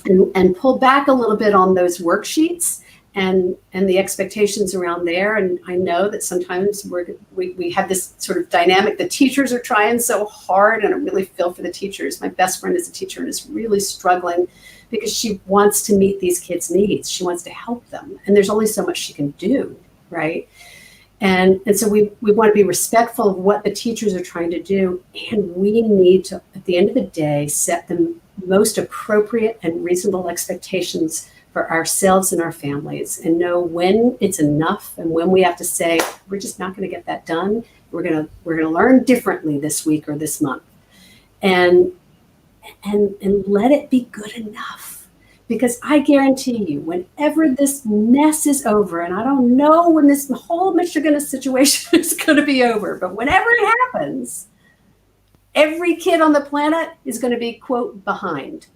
and pull back a little bit on those worksheets and the expectations around there. And I know that sometimes we have this sort of dynamic. The teachers are trying so hard, and I really feel for the teachers. My best friend is a teacher and is really struggling because she wants to meet these kids' needs. She wants to help them. And there's only so much she can do, right? And so we want to be respectful of what the teachers are trying to do. And we need to, at the end of the day, set the most appropriate and reasonable expectations for ourselves and our families, and know when it's enough and when we have to say, we're just not going to get that done. We're going to learn differently this week or this month. And let it be good enough, because I guarantee you, whenever this mess is over, and I don't know when this whole Michigan situation is going to be over, but whenever it happens, every kid on the planet is going to be, quote, behind,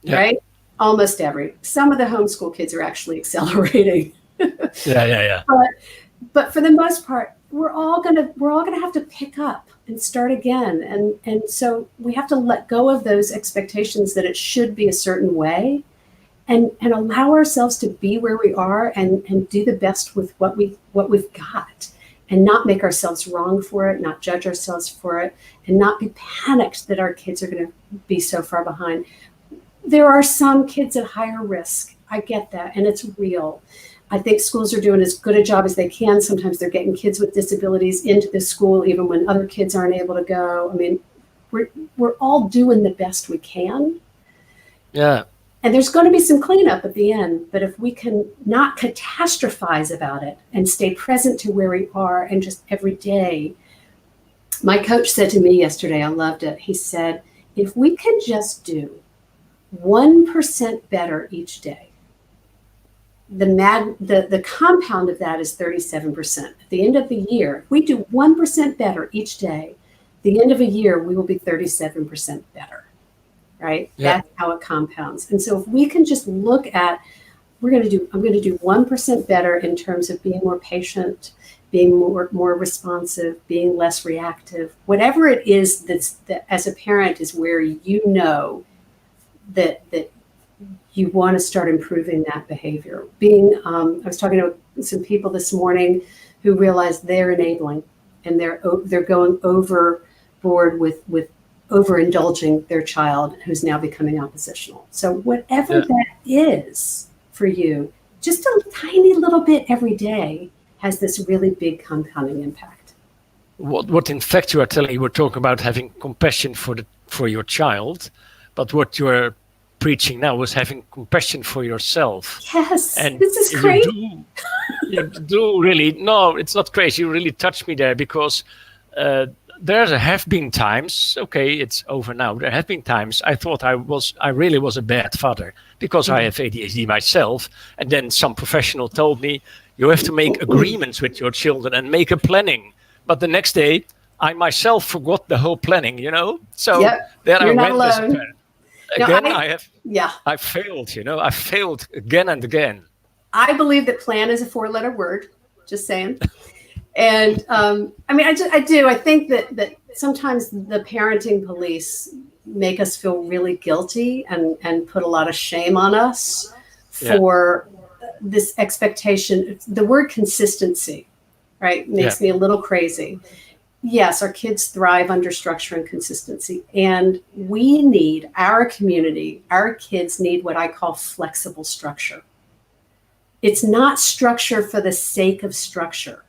right? Almost every. Some of the homeschool kids are actually accelerating. Yeah. But for the most part, we're all gonna have to pick up and start again. And so we have to let go of those expectations that it should be a certain way, and allow ourselves to be where we are and do the best with what we've got, and not make ourselves wrong for it, not judge ourselves for it, and not be panicked that our kids are going to be so far behind. There are some kids at higher risk. I get that, and it's real. I think schools are doing as good a job as they can. Sometimes they're getting kids with disabilities into the school, even when other kids aren't able to go. I mean, we're all doing the best we can. Yeah. And there's going to be some cleanup at the end, but if we can not catastrophize about it and stay present to where we are and just every day. My coach said to me yesterday, I loved it. He said, if we can just do 1% better each day, the compound of that is 37%. At the end of the year, if we do 1% better each day, the end of a year, we will be 37% better, right? Yeah. That's how it compounds. And so if we can just look at, I'm going to do 1% better in terms of being more patient, being more responsive, being less reactive, whatever it is that as a parent is where you know that you want to start improving that behavior. I was talking to some people this morning who realized they're enabling and they're going overboard with overindulging their child who's now becoming oppositional. So whatever that is for you, just a tiny little bit every day has this really big compounding impact. What in fact you are telling, you were talking about having compassion for your child, but what you are preaching now was having compassion for yourself. Yes, and this is crazy. You do really, no, it's not crazy. You really touched me there because there have been times, okay, it's over now. There have been times I thought I really was a bad father because I have ADHD myself. And then some professional told me, you have to make agreements with your children and make a planning. But the next day, I myself forgot the whole planning, So there I went as a parent. Again, I failed, I failed again and again. I believe that plan is a 4-letter word, just saying. And I do. I think that sometimes the parenting police make us feel really guilty and put a lot of shame on us for this expectation. The word consistency, right, makes me a little crazy. Yes, our kids thrive under structure and consistency. And we need, our community, our kids need what I call flexible structure. It's not structure for the sake of structure.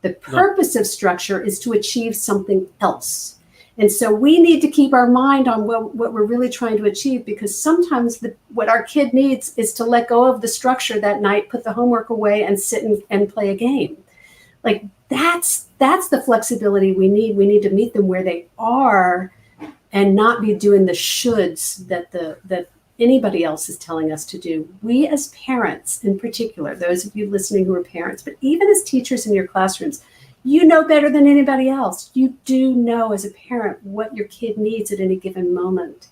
The purpose of structure is to achieve something else. And so we need to keep our mind on what we're really trying to achieve, because sometimes what our kid needs is to let go of the structure that night, put the homework away and sit and play a game. Like that's the flexibility we need. We need to meet them where they are and not be doing the shoulds that anybody else is telling us to do. We as parents in particular, those of you listening who are parents, but even as teachers in your classrooms, you know better than anybody else. You do know as a parent what your kid needs at any given moment.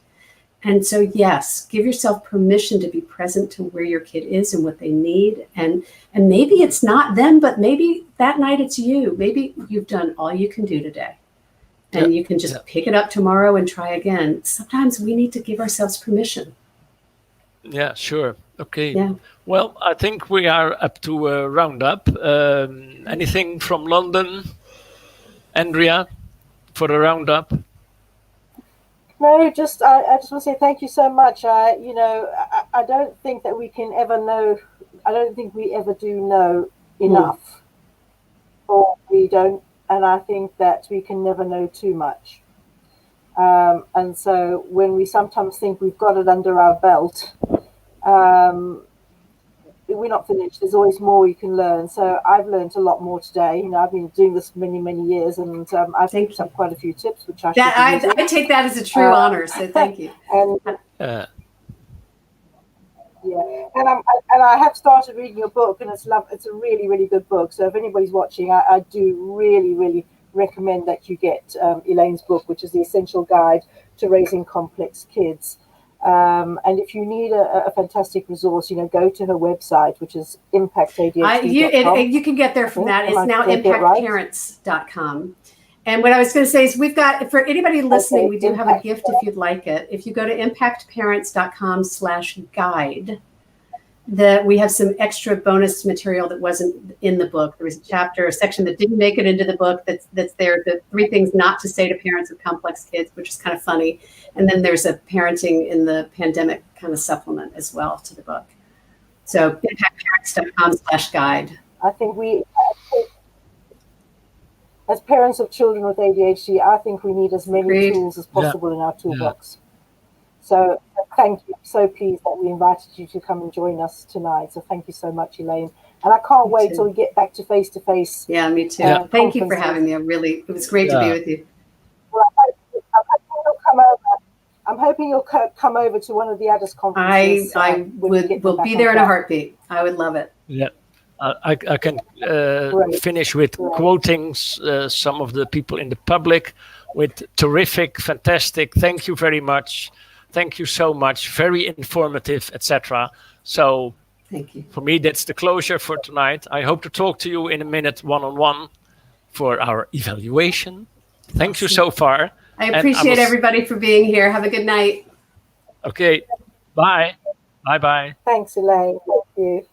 And so, yes, give yourself permission to be present to where your kid is and what they need. And maybe it's not them, but maybe that night it's you. Maybe you've done all you can do today. And you can just pick it up tomorrow and try again. Sometimes we need to give ourselves permission. Yeah, sure. Okay. Yeah. Well, I think we are up to a roundup. Anything from London, Andrea, for a roundup? No, I just want to say thank you so much. I don't think that we can ever know. I don't think we ever do know enough, or we don't. And I think that we can never know too much. And so when we sometimes think we've got it under our belt, we're not finished. There's always more you can learn. So I've learned a lot more today. I've been doing this many, many years, and I've picked up quite a few tips, which I take that as a true honor. So thank you. And and I have started reading your book, and it's a really, really good book. So if anybody's watching, I do really, really recommend that you get Elaine's book, which is the Essential Guide to Raising Complex Kids. And if you need a fantastic resource, go to her website, which is impactadhd.com. You can get there from that. It's now impactparents.com. And what I was going to say is we've got, for anybody listening, we do have a gift if you'd like it. If you go to impactparents.com/guide, we have some extra bonus material that wasn't in the book. There was a section that didn't make it into the book that's there. The 3 things not to say to parents of complex kids, which is kind of funny. And then there's a parenting in the pandemic kind of supplement as well to the book. So impactparents.com/guide. I think as parents of children with ADHD, I think we need as many Agreed. tools as possible in our toolbox. So thank you. So pleased that we invited you to come and join us tonight. So thank you so much, Elaine. And I can't wait till we get back to face-to-face. Yeah, me too. Thank you for having me. It was great to be with you. Well, I'm hoping you'll come over. I'm hoping you'll come over to one of the ADHD conferences. Will be there in a heartbeat. I would love it. Yeah. I can finish with quoting some of the people in the public with terrific, fantastic, thank you very much, thank you so much, very informative, etc. So thank you. For me, that's the closure for tonight. I hope to talk to you in a minute one-on-one for our evaluation. Thank you so far. I appreciate everybody for being here. Have a good night. Okay. Bye. Bye-bye. Thanks, Elaine. Thank you.